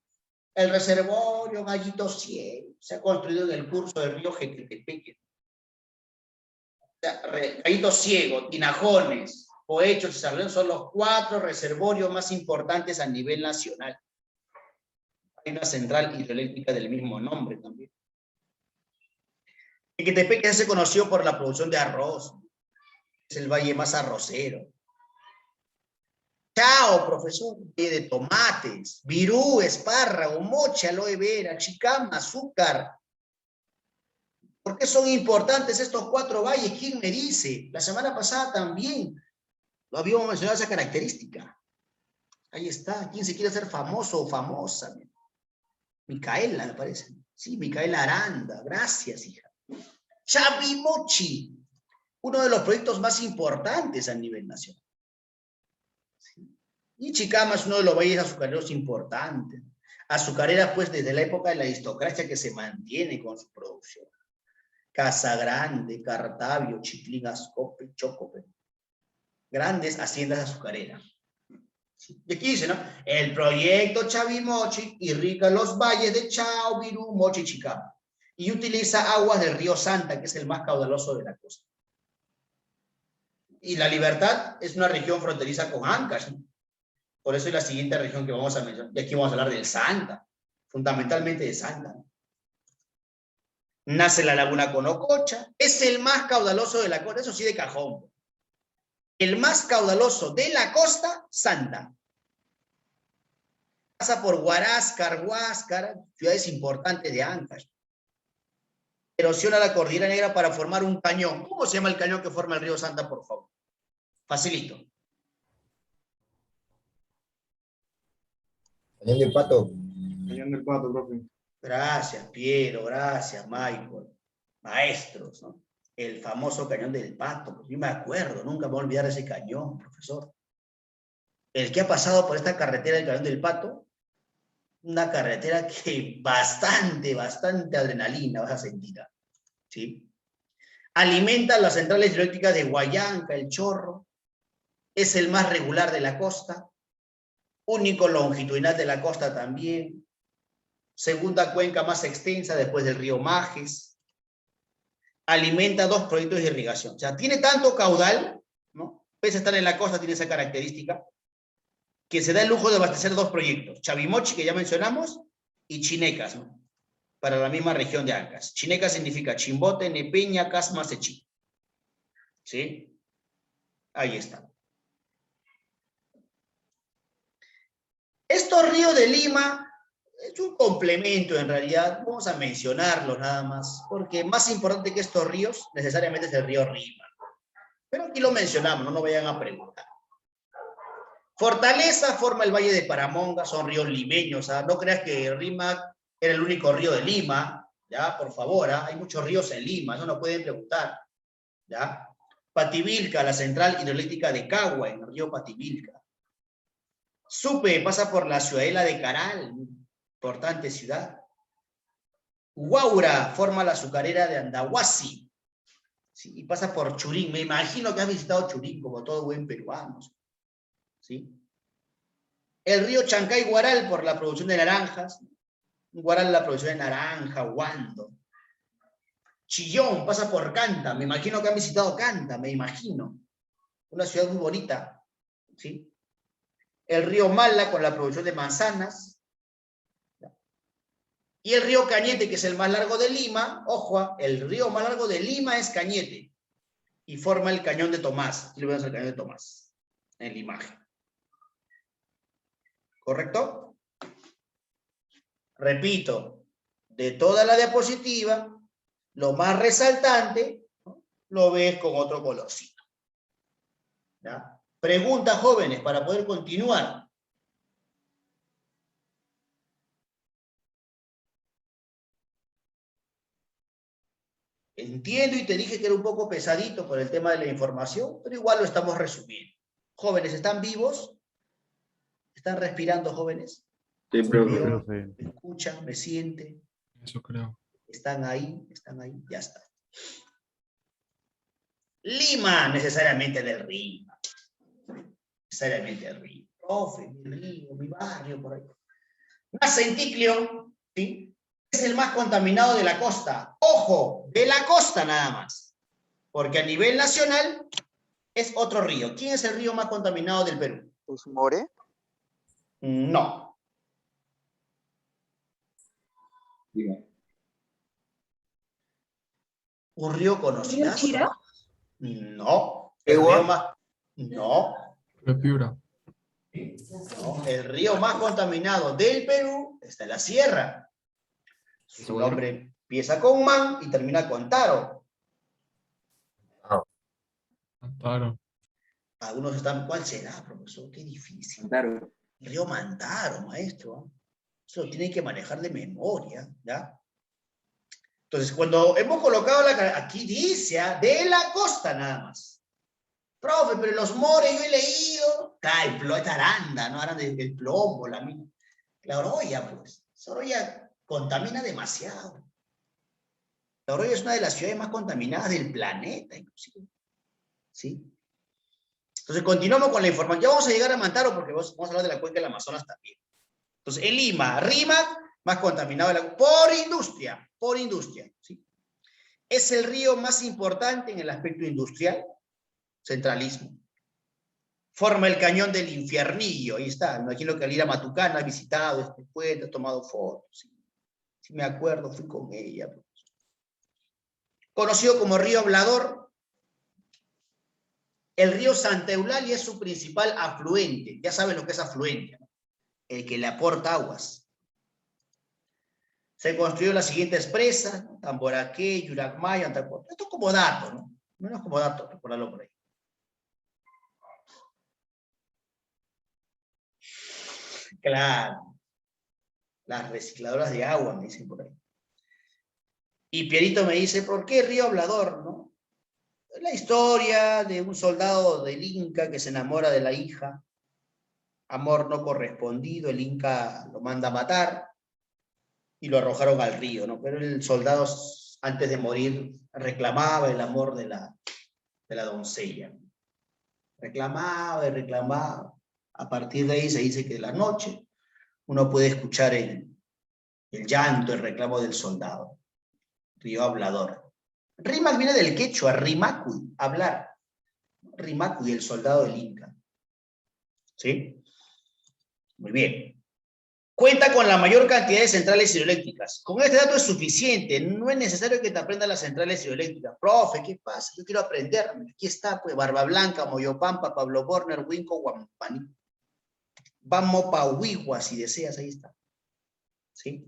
A: El reservorio Gallito Ciego se ha construido en el curso del río Jequetepeque. Gallito Ciego, Tinajones, Cohechos y Sarlén son los 4 reservorios más importantes a nivel nacional. Hay una central hidroeléctrica del mismo nombre también. Jequetepeque se conoció por la producción de arroz. Es el valle más arrocero. Chao, profesor, de tomates, virú, espárrago, mocha, aloe vera, chicama, azúcar. ¿Por qué son importantes estos 4 valles? ¿Quién me dice? La semana pasada también lo habíamos mencionado esa característica. Ahí está. ¿Quién se quiere hacer famoso o famosa? Micaela, me parece. Sí, Micaela Aranda. Gracias, hija. Chavimochi, uno de los proyectos más importantes a nivel nacional. Y Chicama es uno de los valles azucareros importantes. Azucarera, pues, desde la época de la aristocracia que se mantiene con su producción. Casa Grande, Cartavio, Chitlín, Ascope, Chocope. Grandes haciendas azucareras. Y aquí dice, ¿no? El proyecto Chavimochi irriga los valles de Chao, Virú, Mochi y Chicama. Y utiliza aguas del río Santa, que es el más caudaloso de la costa. Y La Libertad es una región fronteriza con Ancash, ¿no? Por eso es la siguiente región que vamos a mencionar. Y aquí vamos a hablar del Santa, fundamentalmente de Santa. Nace la laguna Conococha, es el más caudaloso de la costa, eso sí de cajón. El más caudaloso de la costa, Santa. Pasa por Huascar, ciudades importantes de Ancash. Erosiona la Cordillera Negra para formar un cañón. ¿Cómo se llama el cañón que forma el río Santa, por favor? Facilito.
B: Cañón del Pato.
J: Cañón del Pato, profe.
A: Gracias, Piero, gracias, Michael. Maestros, ¿no? El famoso Cañón del Pato. Yo me acuerdo, nunca me voy a olvidar ese cañón, profesor. El que ha pasado por esta carretera del Cañón del Pato, una carretera que bastante adrenalina vas a sentir, ¿sí? Alimenta las centrales hidroeléctricas de Huallanca, El Chorro. Es el más regular de la costa. Único longitudinal de la costa también. Segunda cuenca más extensa después del río Majes. Alimenta 2 proyectos de irrigación. O sea, tiene tanto caudal, ¿no? Pese a estar en la costa, tiene esa característica, que se da el lujo de abastecer 2 proyectos. Chavimochi, que ya mencionamos, y Chinecas, ¿no? Para la misma región de Ancash. Chinecas significa Chimbote, Nepeña, Casma, Sechí. ¿Sí? Ahí está. Estos ríos de Lima es un complemento en realidad, vamos a mencionarlos nada más, porque más importante que estos ríos necesariamente es el río Rima. Pero aquí lo mencionamos, no nos vayan a preguntar. Fortaleza forma el Valle de Paramonga, son ríos limeños, ¿ah? No creas que Rima era el único río de Lima, ¿ya? Por favor, ¿ah? Hay muchos ríos en Lima, no nos pueden preguntar, ¿ya? Pativilca, la central hidroeléctrica de Cagua, en el río Pativilca. Supe pasa por la ciudadela de Caral, importante ciudad. Huaura forma la azucarera de Andahuasi, ¿sí? Y pasa por Churín. Me imagino que has visitado Churín como todo buen peruano, ¿sí? El río Chancay-Guaral por la producción de naranjas. Guaral la producción de naranja, Huando. Chillón pasa por Canta. Me imagino que han visitado Canta, me imagino. Una ciudad muy bonita, ¿sí? El río Mala con la producción de manzanas. Y el río Cañete, que es el más largo de Lima. Ojo, el río más largo de Lima es Cañete. Y forma el Cañón de Tomás. Aquí lo vemos el Cañón de Tomás, en la imagen. ¿Correcto? Repito, de toda la diapositiva, lo más resaltante, ¿no?, lo ves con otro colorcito. ¿Ya? Preguntas, jóvenes, para poder continuar. Entiendo y te dije que era un poco pesadito por el tema de la información, pero igual lo estamos resumiendo. Jóvenes, ¿están vivos? ¿Están respirando, jóvenes?
D: Sí,
A: ¿Me
D: profe.
A: veo?
H: Profe.
A: ¿Me escuchan? ¿Me sienten?
I: Eso creo.
A: ¿Están ahí? Ya está. Lima, necesariamente del río. Necesariamente del río. Profe, mi río, mi barrio, por ahí. Nacenticlio, ¿sí?, es el más contaminado de la costa. Ojo, de la costa nada más. Porque a nivel nacional es otro río. ¿Quién es el río más contaminado del Perú?
C: Usmore.
A: No.
D: Diga.
A: ¿Un río conocido?
G: ¿Río Chira?
A: No. El río más... No.
I: De Piura.
A: No. El río más contaminado del Perú está en la sierra. Su nombre empieza con man y termina con taro.
I: Mantaro.
A: Algunos están... ¿Cuál será, profesor? Qué difícil.
D: Claro.
A: Río Mantaro, maestro. Eso lo tienen que manejar de memoria, ¿ya? Entonces, cuando hemos colocado aquí dice, de la costa nada más. Profe, pero los mores yo he leído, esta aranda, ¿no? Aranda del plomo, la mina. La Oroya, pues. Esa Oroya contamina demasiado. La Oroya es una de las ciudades más contaminadas del planeta, inclusive. ¿Sí? Entonces, continuamos con la información. Ya vamos a llegar a Mantaro porque vamos a hablar de la cuenca del Amazonas también. Entonces, en Lima, Rímac, más contaminado por industria, ¿sí? Es el río más importante en el aspecto industrial, centralismo. Forma el cañón del Infiernillo, ahí está, me imagino que al ir a Matucana ha visitado este puente, ha tomado fotos, ¿sí? Si me acuerdo, fui con ella. Conocido como río Hablador, el río Santa Eulalia es su principal afluente, ya saben lo que es afluente, ¿no?, el que le aporta aguas. Se construyó las siguientes presas, ¿no?, Tamboraqué, Yuracmaya, Antacuapa. Esto es como dato, ¿no? Menos como dato, recordarlo por ahí. Claro. Las recicladoras de agua, me dicen por ahí. Y Pierito me dice, ¿por qué río Hablador, no? La historia de un soldado del Inca que se enamora de la hija. Amor no correspondido, el Inca lo manda a matar y lo arrojaron al río, ¿no? Pero el soldado, antes de morir, reclamaba el amor de la doncella. Reclamaba y reclamaba. A partir de ahí se dice que de la noche uno puede escuchar el llanto, el reclamo del soldado. Río Hablador. Rímac viene del quechua, rimacuy, hablar. Rimacuy, el soldado del Inca. ¿Sí? Muy bien. Cuenta con la mayor cantidad de centrales hidroeléctricas. Con este dato es suficiente. No es necesario que te aprendas las centrales hidroeléctricas. Profe, ¿qué pasa? Yo quiero aprender. Aquí está, pues, Barba Blanca, Moyopampa, Pablo Borner, Huinco, Guampani. Vamos pa' Huigua, si deseas, ahí está. ¿Sí?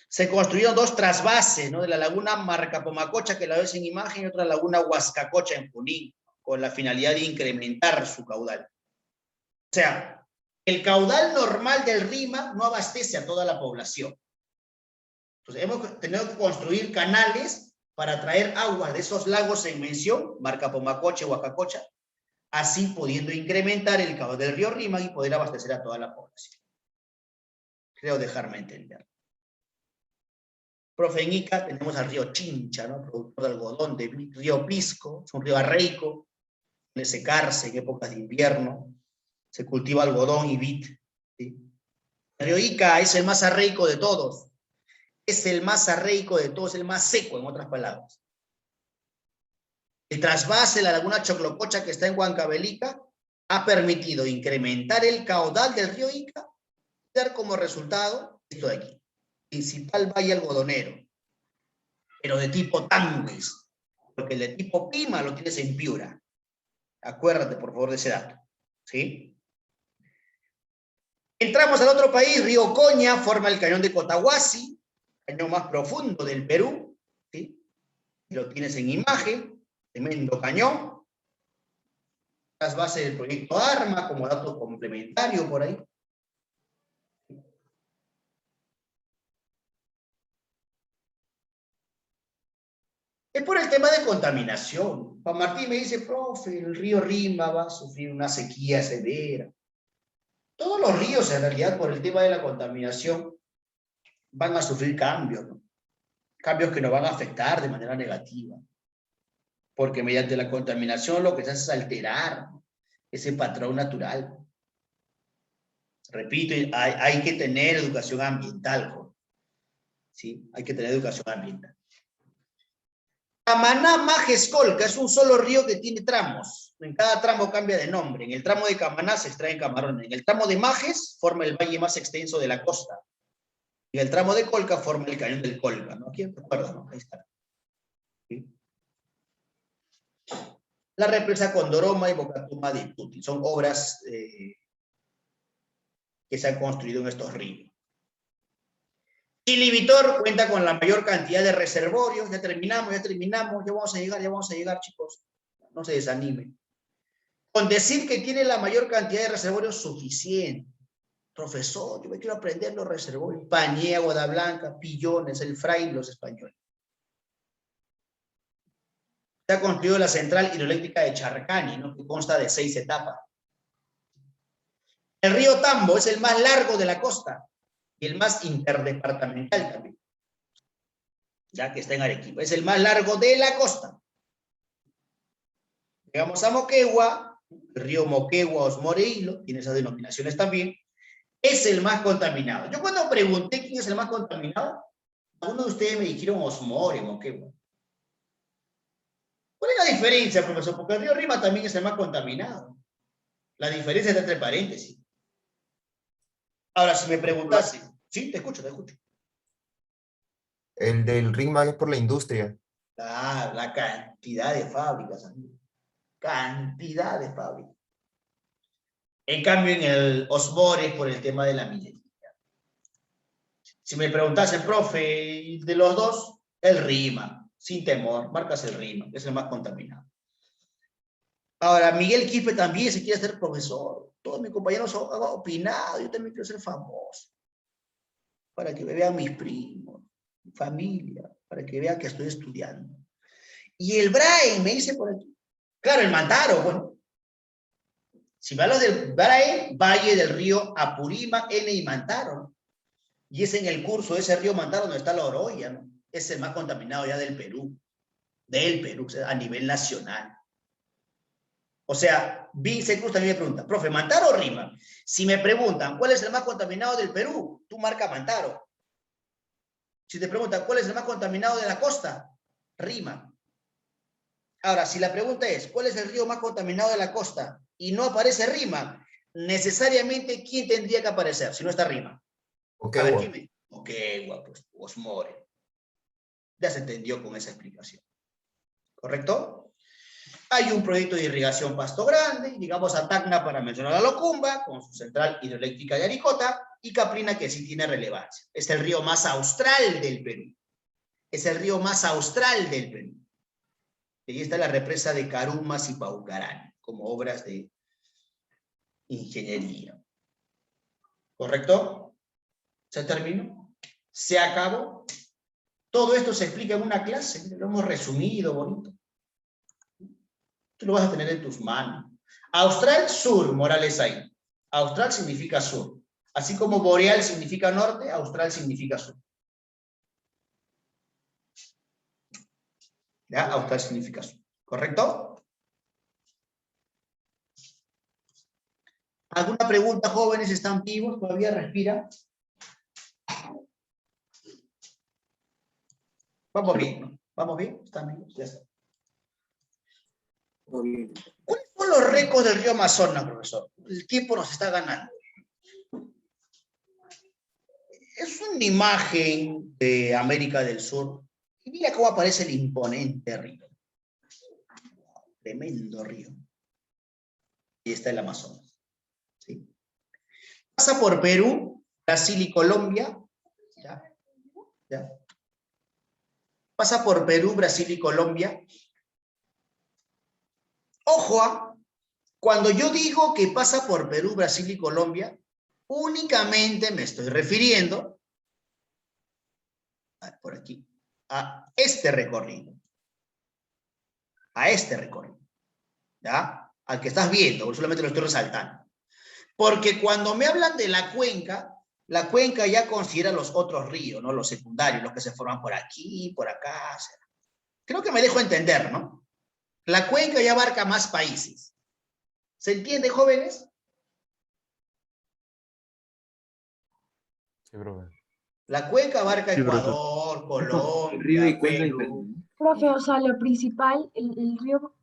A: Se construyeron 2 trasvases, ¿no?, de la laguna Marcapomacocha, que la ves en imagen, y otra laguna Huascacocha en Junín, con la finalidad de incrementar su caudal. O sea, el caudal normal del Rímac no abastece a toda la población. Entonces, hemos tenido que construir canales para traer aguas de esos lagos en mención, Marcapomacocha y Huascacocha, así pudiendo incrementar el caudal del río Rímac y poder abastecer a toda la población. Creo dejarme entender. Profe, en Ica tenemos al río Chincha, ¿no?, productor de algodón, de río Pisco, es un río arreico, suele secarse en épocas de invierno, se cultiva algodón y vid, ¿sí? El río Ica es el más arreico de todos, es el más arreico de todos, el más seco, en otras palabras. El trasvase de la laguna Choclococha, que está en Huancavelica, ha permitido incrementar el caudal del río Ica, y dar como resultado esto de aquí. Principal valle algodonero, pero de tipo Tanguis, porque el de tipo Pima lo tienes en Piura. Acuérdate, por favor, de ese dato, ¿sí? Entramos al otro país, río Coña, forma el cañón de Cotahuasi, cañón más profundo del Perú, ¿sí? Lo tienes en imagen, tremendo cañón. Las bases del proyecto ARMA como dato complementario por ahí. Es por el tema de contaminación. Juan Martín me dice, profe, el río Rima va a sufrir una sequía severa. Todos los ríos, en realidad, por el tema de la contaminación, van a sufrir cambios, ¿no? Cambios que nos van a afectar de manera negativa. Porque mediante la contaminación lo que se hace es alterar, ¿no?, ese patrón natural. Repito, hay que tener educación ambiental, ¿no? ¿Sí? Hay que tener educación ambiental. Camaná, Majes, Colca es un solo río que tiene tramos. En cada tramo cambia de nombre. En el tramo de Camaná se extraen camarones. En el tramo de Majes forma el valle más extenso de la costa. En el tramo de Colca forma el cañón del Colca, ¿no? ¿Quién recuerda, no? Ahí está. ¿Sí? La represa Condoroma y Bocatuma de Tuti. Son obras que se han construido en estos ríos. Chilivitor cuenta con la mayor cantidad de reservorios. Ya terminamos, ya vamos a llegar, chicos. No se desanimen. Con decir que tiene la mayor cantidad de reservorios suficiente. Profesor, yo me quiero aprender los reservorios. Pañé, Aguada Blanca, Pillones, El Fraile, los españoles. Se ha construido la central hidroeléctrica de Charcani, ¿no?, que consta de 6 etapas. El río Tambo es el más largo de la costa y el más interdepartamental también, ya que está en Arequipa. Es el más largo de la costa. Llegamos a Moquegua, el río Moquegua, Osmore Hilo, tiene esas denominaciones también. Es el más contaminado. Yo cuando pregunté quién es el más contaminado, algunos de ustedes me dijeron Osmore, Moquegua. ¿Cuál es la diferencia, profesor? Porque el río Rima también es el más contaminado. La diferencia está entre paréntesis. Ahora, si me preguntase... Sí, te escucho.
B: El del Ringman es por la industria.
A: La cantidad de fábricas, amigo. Cantidad de fábricas. En cambio, en el Osmore es por el tema de la minería. Si me preguntase, profe, de los dos, el Rima. Sin temor, marcas el Rima, que es el más contaminado. Ahora, Miguel Quispe también se quiere ser profesor. Todos mis compañeros han opinado, yo también quiero ser famoso. Para que me vean mis primos, mi familia, para que vean que estoy estudiando. Y el Brian me dice por aquí. Claro, el Mantaro, bueno. Si me hablas del Brian, Valle del río Apurima, N y Mantaro, ¿no? Y es en el curso de ese río Mantaro donde está la Oroya, ¿no? Es el más contaminado ya del Perú, o sea, a nivel nacional. O sea, Vince Cruz también me pregunta, profe, ¿Mantaro o Rima? Si me preguntan, ¿cuál es el más contaminado del Perú? Tú marca Mantaro. Si te preguntan, ¿cuál es el más contaminado de la costa? Rima. Ahora, si la pregunta es, ¿cuál es el río más contaminado de la costa? Y no aparece Rima, necesariamente, ¿quién tendría que aparecer si no está Rima?
B: Okay,
A: A ver,
B: bueno.
A: ¿quién me? Ok, pues, Osmore. Ya se entendió con esa explicación. ¿Correcto? Hay un proyecto de irrigación Pasto Grande, llegamos a Tacna para mencionar a Locumba, con su central hidroeléctrica de Aricota, y Caprina, que sí tiene relevancia. Es el río más austral del Perú. Es el río más austral del Perú. Y ahí está la represa de Carumas y Paucarán, como obras de ingeniería. ¿Correcto? ¿Se terminó? ¿Se acabó? Todo esto se explica en una clase, lo hemos resumido, bonito. Tú lo vas a tener en tus manos. Austral, sur, Morales ahí. Austral significa sur. Así como boreal significa norte, austral significa sur. ¿Ya? Austral significa sur. ¿Correcto? ¿Alguna pregunta, jóvenes? ¿Están vivos? ¿Todavía respiran? Vamos bien, ¿no? ¿Vamos bien? ¿Están vivos? Ya está. ¿Cuáles son los récords del río Amazonas, profesor? El tiempo nos está ganando. Es una imagen de América del Sur. Y mira cómo aparece el imponente río. Tremendo río. Y está el Amazonas. ¿Sí? Pasa por Perú, Brasil y Colombia. ¿Ya? ¿Ya? Pasa por Perú, Brasil y Colombia. Ojo, cuando yo digo que pasa por Perú, Brasil y Colombia, únicamente me estoy refiriendo, por aquí, a este recorrido. A este recorrido. ¿Ya? Al que estás viendo, porque solamente lo estoy resaltando. Porque cuando me hablan de la cuenca ya considera los otros ríos, ¿no? Los secundarios, los que se forman por aquí, por acá. O sea, creo que me dejo entender, ¿no? La cuenca ya abarca más países. ¿Se entiende, jóvenes?
B: Sí, profe.
A: La cuenca abarca
H: Sí, profe.
A: Ecuador,
D: Río
A: Colombia,
D: y cuenca
A: Perú.
D: diferente.
G: Profe, o sea, lo principal, el río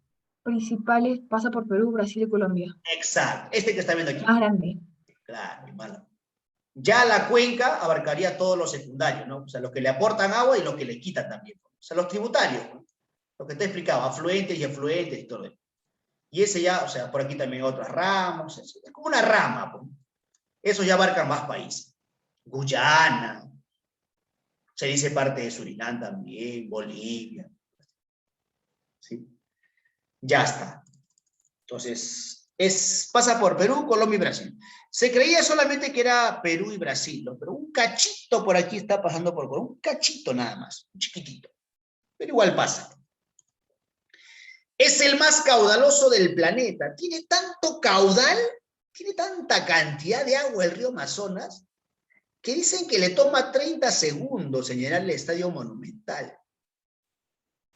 G: principal pasa por Perú, Brasil y Colombia.
A: Exacto, este que está viendo aquí.
G: Más grande.
A: Claro, hermano. Ya la cuenca abarcaría todos los secundarios, ¿no? O sea, los que le aportan agua y los que le quitan también. O sea, los tributarios, ¿no? Lo que te he explicado, afluentes y efluentes y todo eso. Y ese ya, o sea, por aquí también otras ramas, es como una rama, pues. Eso ya abarca más países. Guyana, se dice parte de Surinam también, Bolivia. ¿Sí? Ya está. Entonces, pasa por Perú, Colombia y Brasil. Se creía solamente que era Perú y Brasil, ¿no? Pero un cachito por aquí está pasando por Colombia, un cachito nada más, un chiquitito. Pero igual pasa. Es el más caudaloso del planeta. Tiene tanto caudal, tiene tanta cantidad de agua el río Amazonas, que dicen que le toma 30 segundos en llenar el Estadio Monumental.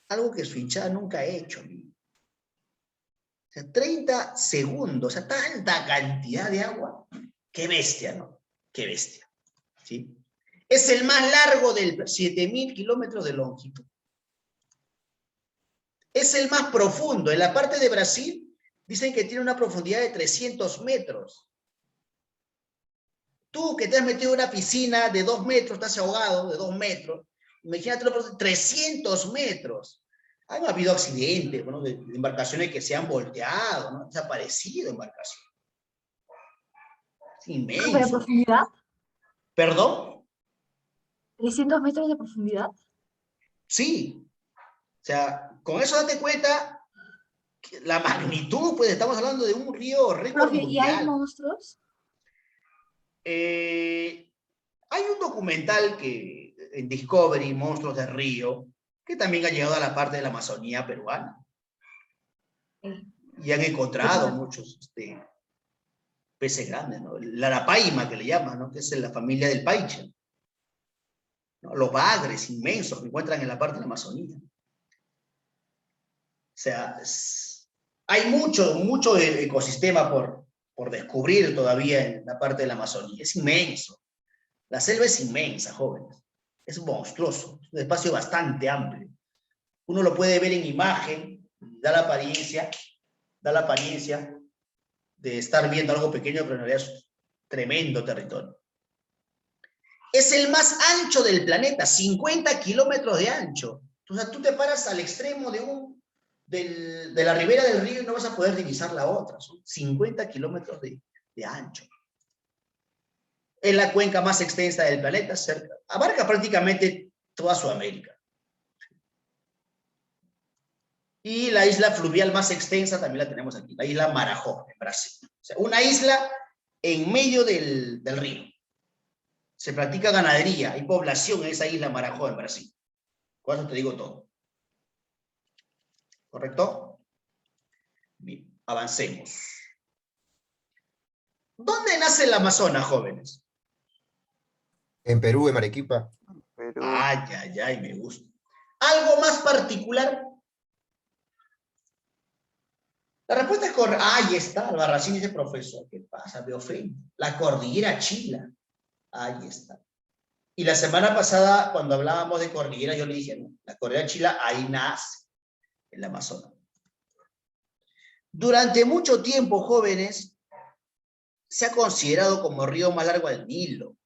A: Algo que su hinchada nunca ha hecho. O sea, 30 segundos, o sea, tanta cantidad de agua. Qué bestia, ¿no? Qué bestia. ¿Sí? Es el más largo del 7.000 kilómetros de longitud. Es el más profundo. En la parte de Brasil dicen que tiene una profundidad de 300 metros. Tú que te has metido en una piscina de 2 metros, estás ahogado de 2 metros, imagínate 300 metros. Han habido accidentes, ¿no? de embarcaciones que se han volteado, ¿no? Desaparecido embarcaciones. Es
G: ¿De
A: inmenso.
G: profundidad?
A: ¿Perdón?
G: ¿300 metros de profundidad?
A: Sí. O sea, con eso date cuenta que la magnitud, pues estamos hablando de un río récord
G: Profe, ¿y hay
A: mundial.
G: monstruos?
A: Hay un documental que en Discovery, Monstruos del Río, que también ha llegado a la parte de la Amazonía peruana. Y han encontrado muchos peces grandes, ¿no? La arapaima, que le llaman, ¿no? Que es la familia del paiche, ¿no? Los bagres inmensos que encuentran en la parte de la Amazonía. O sea, hay mucho ecosistema por descubrir todavía en la parte de la Amazonía. Es inmenso. La selva es inmensa, jóvenes. Es monstruoso. Es un espacio bastante amplio. Uno lo puede ver en imagen, da la apariencia de estar viendo algo pequeño, pero en realidad es tremendo territorio. Es el más ancho del planeta, 50 kilómetros de ancho. O sea, tú te paras al extremo de la ribera del río y no vas a poder divisar la otra. Son 50 kilómetros de ancho. Es la cuenca más extensa del planeta, abarca prácticamente toda Sudamérica. Y la isla fluvial más extensa también la tenemos aquí, la isla Marajó, en Brasil. O sea, una isla en medio del río. Se practica ganadería, hay población en esa isla Marajó, en Brasil. Con eso te digo todo. ¿Correcto? Bien, avancemos. ¿Dónde nace el Amazonas, jóvenes?
B: En Perú, en Arequipa.
C: Perú.
A: Ay, me gusta. ¿Algo más particular? La respuesta es correcta. Ahí está, Albarracín dice, profesor, ¿qué pasa? Me ofende. La cordillera Chila. Ahí está. Y la semana pasada, cuando hablábamos de cordillera, yo le dije, no, la cordillera Chila ahí nace, en el Amazonas. Durante mucho tiempo, jóvenes, se ha considerado como el río más largo del Nilo.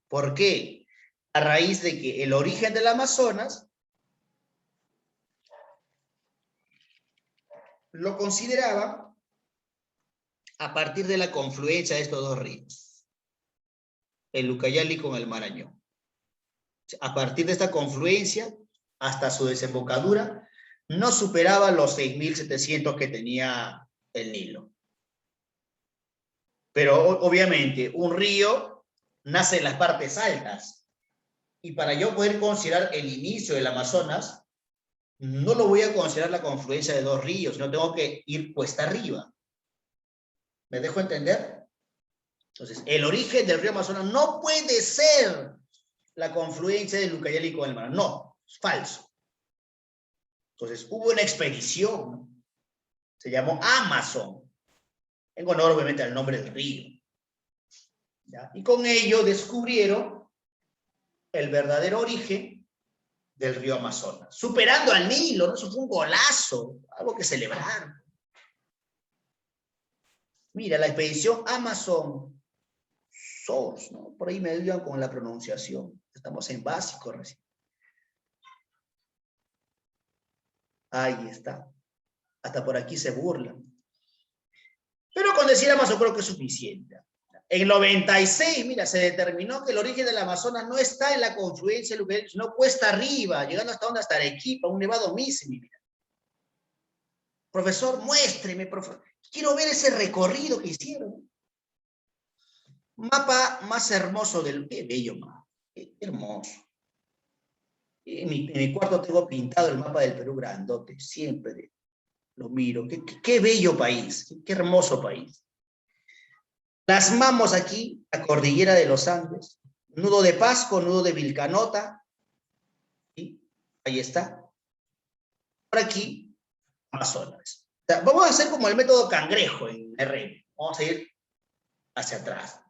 A: ¿Por qué? A raíz de que el origen del Amazonas lo consideraba a partir de la confluencia de estos dos ríos, el Ucayali con el Marañón. A partir de esta confluencia, hasta su desembocadura, no superaba los 6.700 que tenía el Nilo. Pero obviamente un río nace en las partes altas, y para yo poder considerar el inicio del Amazonas, no lo voy a considerar la confluencia de dos ríos, sino tengo que ir cuesta arriba. ¿Me dejo entender? Entonces, el origen del río Amazonas no puede ser la confluencia del Ucayali con el Marañón. No, es falso. Entonces, hubo una expedición, ¿no? Se llamó Amazon, en honor obviamente al nombre del río. ¿Ya? Y con ello descubrieron el verdadero origen del río Amazonas, superando al Nilo, ¿no? Eso fue un golazo, algo que celebrar. Mira, la expedición Amazon Source, ¿no? Por ahí me ayudan con la pronunciación. Estamos en básico recién. Ahí está. Hasta por aquí se burlan. Pero con decir Amazon creo que es suficiente. En el 96, mira, se determinó que el origen del Amazonas no está en la confluencia, sino cuesta arriba, llegando hasta donde, hasta Arequipa, un nevado Mísimi, mira. Profesor, muéstreme, profesor. Quiero ver ese recorrido que hicieron. Mapa más hermoso del... Qué bello mapa, qué hermoso. En mi cuarto tengo pintado el mapa del Perú grandote, siempre lo miro. Qué bello país, qué hermoso país. Plasmamos aquí la cordillera de los Andes, nudo de Pasco, nudo de Vilcanota, ¿sí? Ahí está. Por aquí, Amazonas. O sea, vamos a hacer como el método cangrejo en RM. Vamos a ir hacia atrás.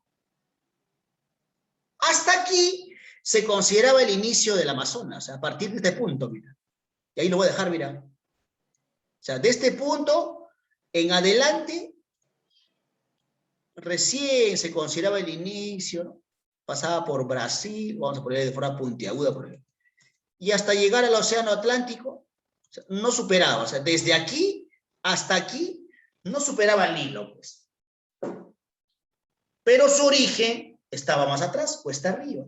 A: Hasta aquí se consideraba el inicio del Amazonas, a partir de este punto, mira. Y ahí lo voy a dejar, mira. O sea, de este punto en adelante, recién se consideraba el inicio, ¿no? Pasaba por Brasil, vamos a poner de forma puntiaguda por ahí, y hasta llegar al Océano Atlántico, o sea, no superaba, o sea, desde aquí hasta aquí, no superaba el Nilo, pues. Pero su origen estaba más atrás, cuesta arriba.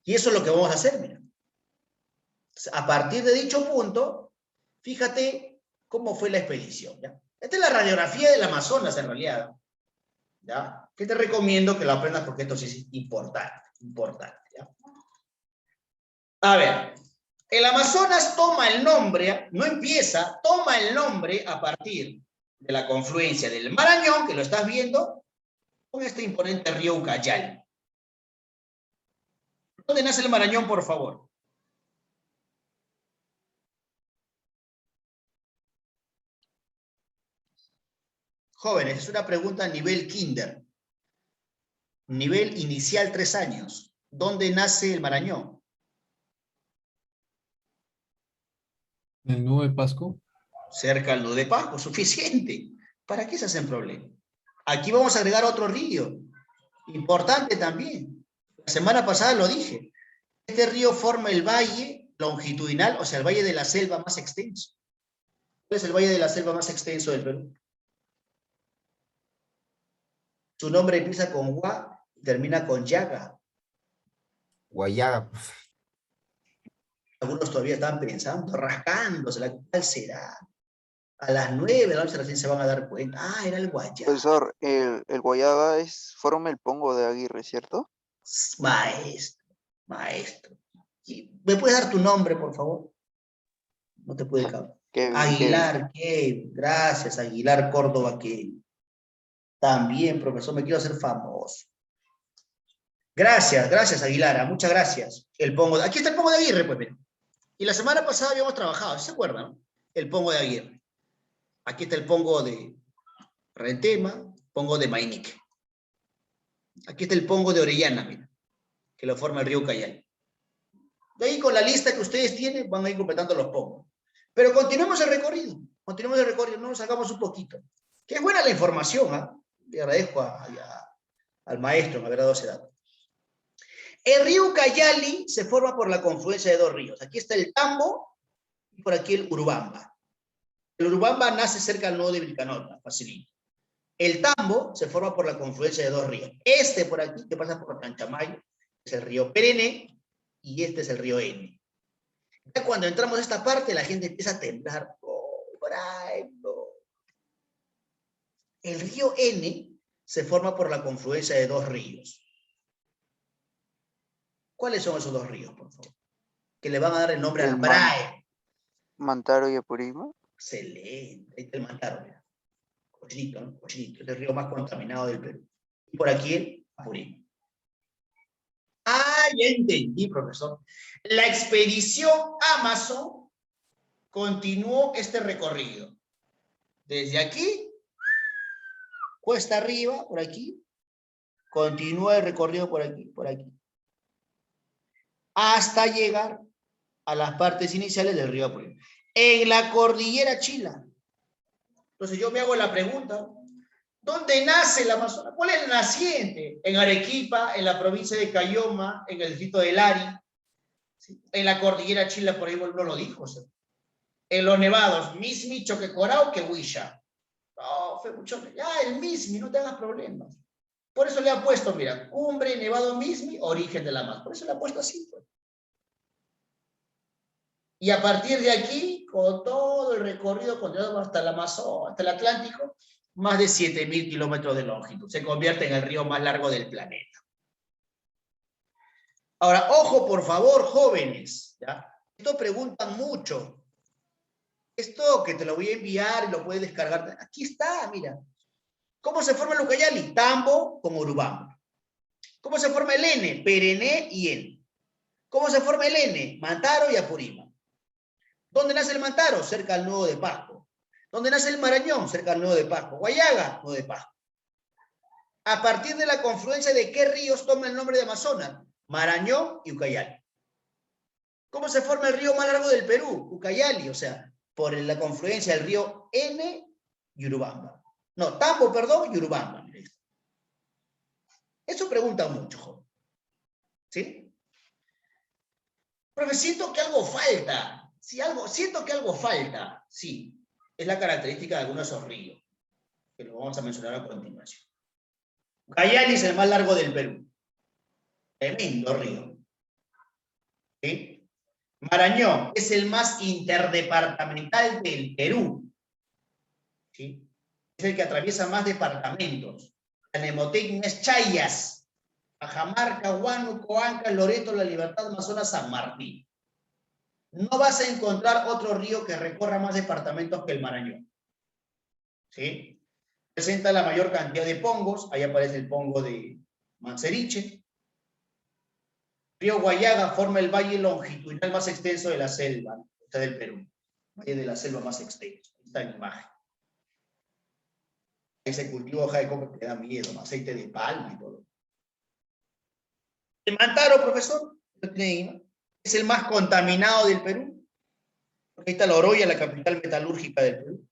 A: Y eso es lo que vamos a hacer, mira. A partir de dicho punto, fíjate cómo fue la expedición, ¿ya? Esta es la radiografía del Amazonas, en realidad, ¿ya? Que te recomiendo que lo aprendas porque esto sí es importante, ¿ya? A ver, el Amazonas toma el nombre, no empieza, toma el nombre a partir de la confluencia del Marañón, que lo estás viendo, con este imponente río Ucayali. ¿Dónde nace el Marañón, por favor? Jóvenes, es una pregunta a nivel kinder. Nivel inicial 3 años. ¿Dónde nace el Marañón?
I: ¿El nudo de Pasco?
A: Cerca al nudo de Pasco, suficiente. ¿Para qué se hacen problemas? Aquí vamos a agregar otro río. Importante también. La semana pasada lo dije. Este río forma el valle longitudinal, o sea, el valle de la selva más extenso. ¿Cuál es el valle de la selva más extenso del Perú? Su nombre empieza con Gua y termina con Yaga.
B: Guayaga.
A: Algunos todavía están pensando, rascándose, ¿cuál será? A las 9 de la noche recién se van a dar cuenta. Ah, era el Guayaga.
C: Profesor, el Guayaga forma el Pongo de Aguirre, ¿cierto?
A: Maestro. ¿Me puedes dar tu nombre, por favor? No te puede caber. Aguilar, ¿qué? Gracias, Aguilar Córdoba, ¿qué? También, profesor, me quiero hacer famoso. Gracias, Aguilar, muchas gracias. El Pongo aquí está el Pongo de Aguirre, pues, miren. Y la semana pasada habíamos trabajado, ¿se acuerdan? ¿No? El Pongo de Aguirre. Aquí está el Pongo de Rentema, Pongo de Mainique. Aquí está el Pongo de Orellana, mira, que lo forma el río Ucayali. De ahí con la lista que ustedes tienen van a ir completando los pongos. Pero continuemos el recorrido, no nos hagamos un poquito. Qué buena la información, ¿eh? Le agradezco al maestro me haber dado ese dato. El río Ucayali se forma por la confluencia de dos ríos. Aquí está el Tambo y por aquí el Urubamba. El Urubamba nace cerca del nudo de Vilcanota, facilito. El Tambo se forma por la confluencia de dos ríos. Este por aquí, que pasa por Canchamayo, es el río Perene, y este es el río N. Ya cuando entramos a esta parte, la gente empieza a temblar. Oh, no. El río N se forma por la confluencia de dos ríos. ¿Cuáles son esos dos ríos, por favor? Que le van a dar el nombre al Brae.
C: Mantaro y Apurímac.
A: Excelente. Ahí está el Mantaro, mira. Cochinito, ¿no? Cochinito. Es el río más contaminado del Perú. Y por aquí el Apurímac. Ah, ya entendí, profesor. La expedición Amazon continuó este recorrido. Desde aquí, cuesta arriba, por aquí, continúa el recorrido por aquí, hasta llegar a las partes iniciales del río Apurímac. En la cordillera Chila. Entonces yo me hago la pregunta, ¿dónde nace el Amazonas? ¿Cuál es el naciente? En Arequipa, en la provincia de Cayoma, en el distrito de Lari, ¿sí? En la cordillera Chila, por ahí no lo dijo. ¿Sí? En los nevados, Mismi, Choquecorao, Quehuilla. No, fue mucho. Ya, el Mismi, no te hagas problemas. Por eso le ha puesto, mira, cumbre, nevado Mismi, origen de la mar. Por eso le ha puesto así. Pues. Y a partir de aquí, con todo el recorrido continuado hasta el Amazonas, hasta el Atlántico, más de 7.000 kilómetros de longitud. Se convierte en el río más largo del planeta. Ahora, ojo, por favor, jóvenes. ¿Ya? Esto preguntan mucho. Esto que te lo voy a enviar y lo puedes descargar. Aquí está, mira. ¿Cómo se forma el Ucayali? Tambo con Urubamba. ¿Cómo se forma el N? Perene y N. ¿Cómo se forma el N? Mantaro y Apurímac. ¿Dónde nace el Mantaro? Cerca al nudo de Pasco. ¿Dónde nace el Marañón? Cerca al nudo de Pasco. Guayaga, nudo de Pasco. ¿A partir de la confluencia de qué ríos toma el nombre de Amazonas? Marañón y Ucayali. ¿Cómo se forma el río más largo del Perú? Ucayali, o sea, por la confluencia del río N y Urubamba. No, Tambo, perdón, y Urubamba. Eso preguntan mucho, joven. ¿Sí? Profe, siento que algo falta. Siento que algo falta. Sí, es la característica de algunos de esos ríos, que lo vamos a mencionar a continuación. Ucayali es el más largo del Perú. Tremendo río. ¿Sí? Marañón es el más interdepartamental del Perú. ¿Sí? Es el que atraviesa más departamentos. La nemotecnia es Chayas, Cajamarca, Huánuco, Ancash, Loreto, La Libertad, Amazonas, San Martín. No vas a encontrar otro río que recorra más departamentos que el Marañón. ¿Sí? Presenta la mayor cantidad de pongos. Ahí aparece el pongo de Manseriche. Río Guayaga forma el valle longitudinal más extenso de la selva, está del Perú. Valle de la selva más extenso. Ahí está en imagen. Ahí se cultiva hoja de coca que da miedo, aceite de palma y todo. El Mantaro, profesor, es el más contaminado del Perú. Ahí está la Oroya, la capital metalúrgica del Perú.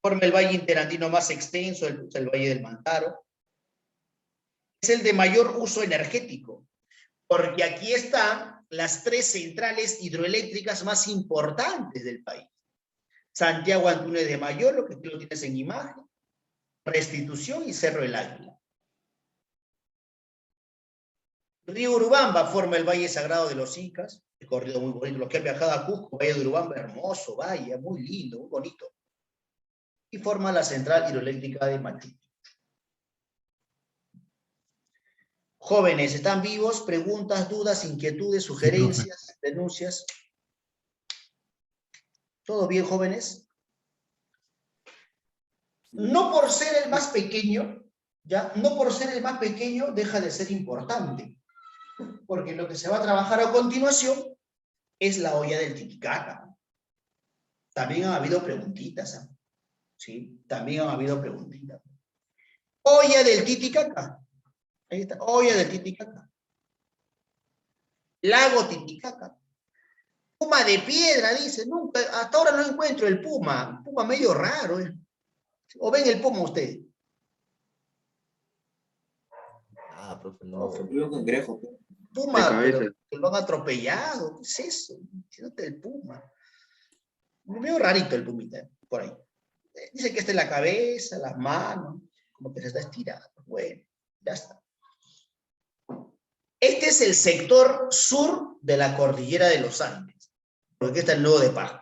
A: Forma el valle interandino más extenso, el valle del Mantaro. Es el de mayor uso energético, porque aquí están las 3 centrales hidroeléctricas más importantes del país. Santiago Antúnez de Mayor, lo que tú lo tienes en imagen, Restitución y Cerro del Águila. Río Urubamba forma el Valle Sagrado de los Incas, recorrido muy bonito. Los que han viajado a Cusco, Valle de Urubamba, hermoso valle, muy lindo, muy bonito. Y forma la central hidroeléctrica de Machu Picchu. Jóvenes, ¿están vivos? ¿Preguntas, dudas, inquietudes, sugerencias, denuncias? ¿Todo bien, jóvenes? No por ser el más pequeño, ¿ya? No por ser el más pequeño deja de ser importante. Porque lo que se va a trabajar a continuación es la olla del Titicaca. También han habido preguntitas, ¿eh? ¿Sí? También han habido preguntitas. Olla del Titicaca. Ahí está, olla del Titicaca. Lago Titicaca. Puma de piedra, dice. Nunca, hasta ahora no encuentro el puma. Un puma medio raro. ¿O ven el puma usted?
B: Ah, profe, no.
D: Se volvió un cangrejo.
A: Puma,
E: De cabeza.
A: pero que lo han atropellado. ¿Qué es eso? Fíjate el puma. Medio rarito el pumita, por ahí. Dicen que esta es la cabeza, las manos, como que se está estirando. Bueno, ya está. Este es el sector sur de la cordillera de los Andes, porque aquí está el nudo de Pascua.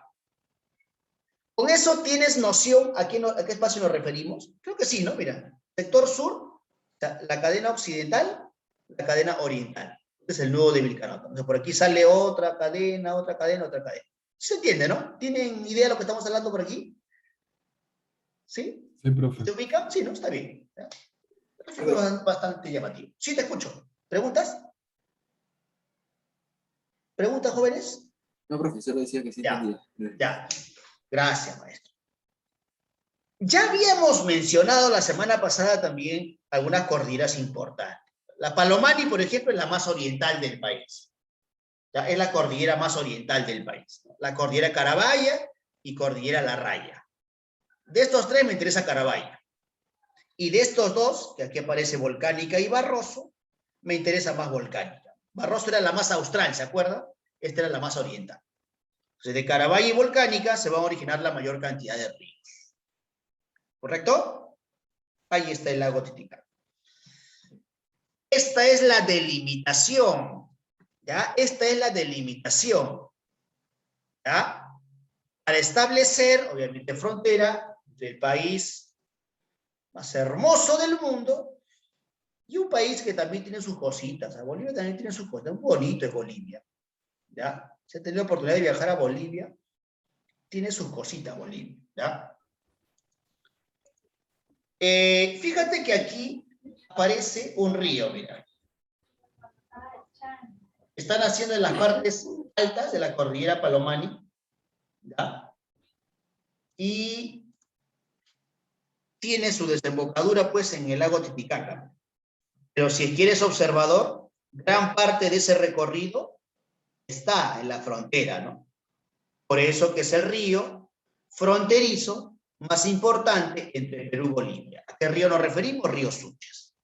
A: ¿Con eso tienes noción a qué espacio nos referimos? Creo que sí, ¿no? Mira, sector sur, la cadena occidental, la cadena oriental. Este es el nudo de Vilcanota. Entonces, por aquí sale otra cadena, otra cadena, otra cadena. ¿Se entiende, no? ¿Tienen idea de lo que estamos hablando por aquí? ¿Sí?
I: Sí, profe.
A: ¿Se ubica? Sí, ¿no? Está bien. ¿Ya? Es bastante llamativo. Sí, te escucho. ¿Preguntas? ¿Preguntas, jóvenes?
D: No, profesor decía que sí
A: Ya,
D: entendía.
A: ya. Gracias, maestro. Ya habíamos mencionado la semana pasada también algunas cordilleras importantes. La Palomani, por ejemplo, es la más oriental del país. ¿Ya? Es la cordillera más oriental del país. La cordillera Carabaya y cordillera La Raya. De estos tres me interesa Carabaya. Y de estos dos, que aquí aparece Volcánica y Barroso, me interesa más Volcánica. Barroso era la más austral, ¿se acuerdan? Esta era la más oriental. Entonces, de Carabaya y Volcánica se van a originar la mayor cantidad de ríos. ¿Correcto? Ahí está el lago Titicaca. Esta es la delimitación. ¿Ya? Esta es la delimitación. ¿Ya? Para establecer, obviamente, frontera del país más hermoso del mundo y un país que también tiene sus cositas. Bolivia también tiene sus cosas. Muy bonito es Bolivia. ¿Ya? Si han tenido la oportunidad de viajar a Bolivia, tiene sus cositas Bolivia. ¿Ya? Fíjate que aquí aparece un río, mira. Están haciendo en las partes altas de la cordillera Palomani, ¿ya? Y tiene su desembocadura, pues, en el lago Titicaca. Pero si quieres observador, gran parte de ese recorrido está en la frontera, ¿no? Por eso que es el río fronterizo más importante entre Perú y Bolivia. ¿A qué río nos referimos? Río Suches.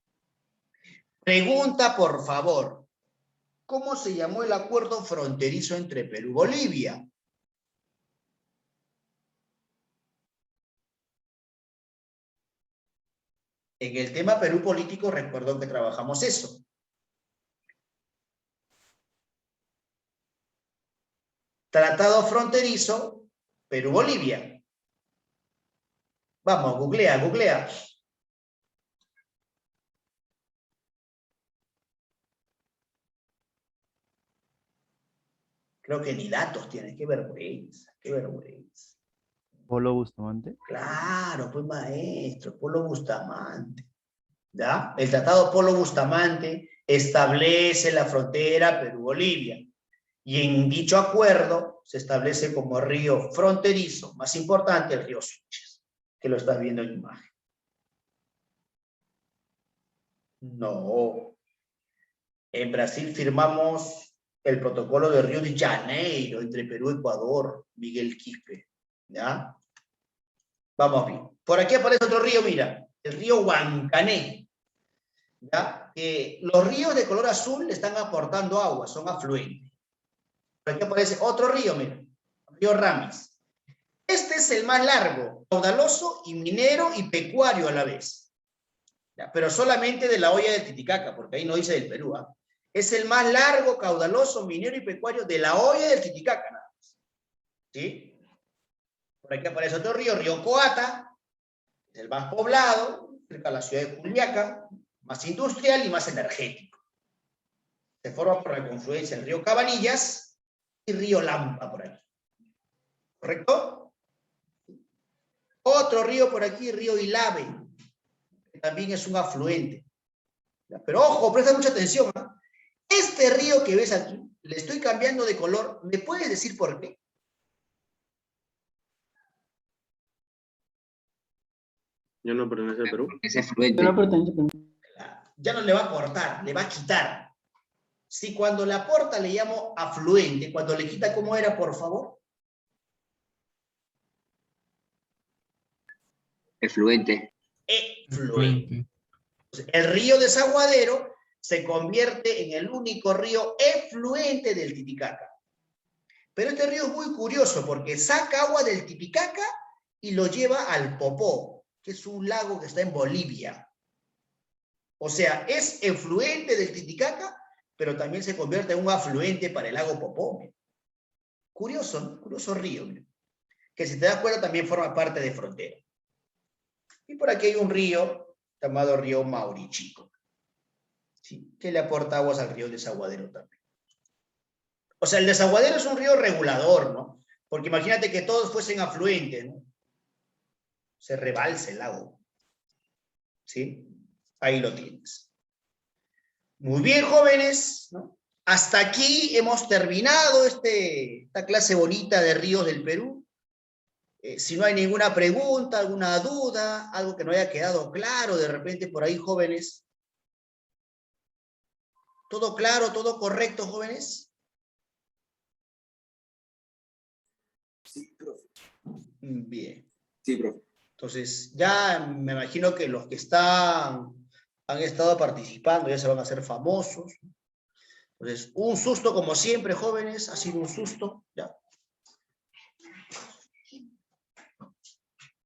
A: Pregunta, por favor, ¿cómo se llamó el acuerdo fronterizo entre Perú y Bolivia? En el tema Perú político, recuerdo que trabajamos eso. Tratado fronterizo Perú-Bolivia. Vamos, googlea, googlea. Creo que ni datos tiene. Qué vergüenza, qué vergüenza.
H: Polo Bustamante.
A: Claro, pues maestro, Polo Bustamante. ¿Ya? El Tratado Polo Bustamante establece la frontera Perú-Bolivia. Y en dicho acuerdo se establece como río fronterizo más importante el río Suches, que lo estás viendo en imagen. No. En Brasil firmamos el protocolo de Río de Janeiro entre Perú y Ecuador, Miguel Quispe. ¿Ya? Vamos bien. Por aquí aparece otro río, mira, el río Huancané. ¿Ya? Los ríos de color azul le están aportando agua, son afluentes. Por aquí aparece otro río, mira, río Ramis. Este es el más largo, caudaloso y minero y pecuario a la vez. ¿Ya? Pero solamente de la hoya del Titicaca, porque ahí no dice del Perú. ¿Ah? Es el más largo, caudaloso, minero y pecuario de la hoya del Titicaca, nada más. ¿Sí? Por aquí aparece otro río, río Coata, el más poblado, cerca de la ciudad de Juliaca, más industrial y más energético. Se forma por la confluencia del río Cabanillas y río Lampa por aquí. ¿Correcto? Otro río por aquí, río Ilave, que también es un afluente. Pero ojo, presta mucha atención. ¿Eh? Este río que ves aquí, le estoy cambiando de color. ¿Me puedes decir por qué?
J: Ya no pertenece a Perú.
E: Ese es fluente.
A: Ya no le va a aportar, le va a quitar. Si cuando le aporta le llamo afluente, cuando le quita, ¿cómo era, por favor?
E: Efluente.
A: Efluente. El río Desaguadero se convierte en el único río efluente del Titicaca. Pero este río es muy curioso porque saca agua del Titicaca y lo lleva al Popó, que es un lago que está en Bolivia. O sea, es efluente del Titicaca, pero también se convierte en un afluente para el lago Popó. Curioso, ¿no? Curioso río, mira, que si te das cuenta también forma parte de frontera. Y por aquí hay un río llamado río Maurichico, ¿sí? Que le aporta aguas al río Desaguadero también. O sea, el Desaguadero es un río regulador, ¿no? Porque imagínate que todos fuesen afluentes, ¿no? Se rebalsa el lago. ¿Sí? Ahí lo tienes. Muy bien, jóvenes, ¿no? Hasta aquí hemos terminado esta clase bonita de ríos del Perú. Si no hay ninguna pregunta, alguna duda, algo que no haya quedado claro, de repente por ahí, jóvenes. ¿Todo claro, todo correcto, jóvenes?
D: Sí, profe.
A: Bien.
D: Sí, profe.
A: Entonces, ya me imagino que los que han estado participando ya se van a hacer famosos. Entonces, un susto como siempre, jóvenes, ha sido un susto, ¿ya?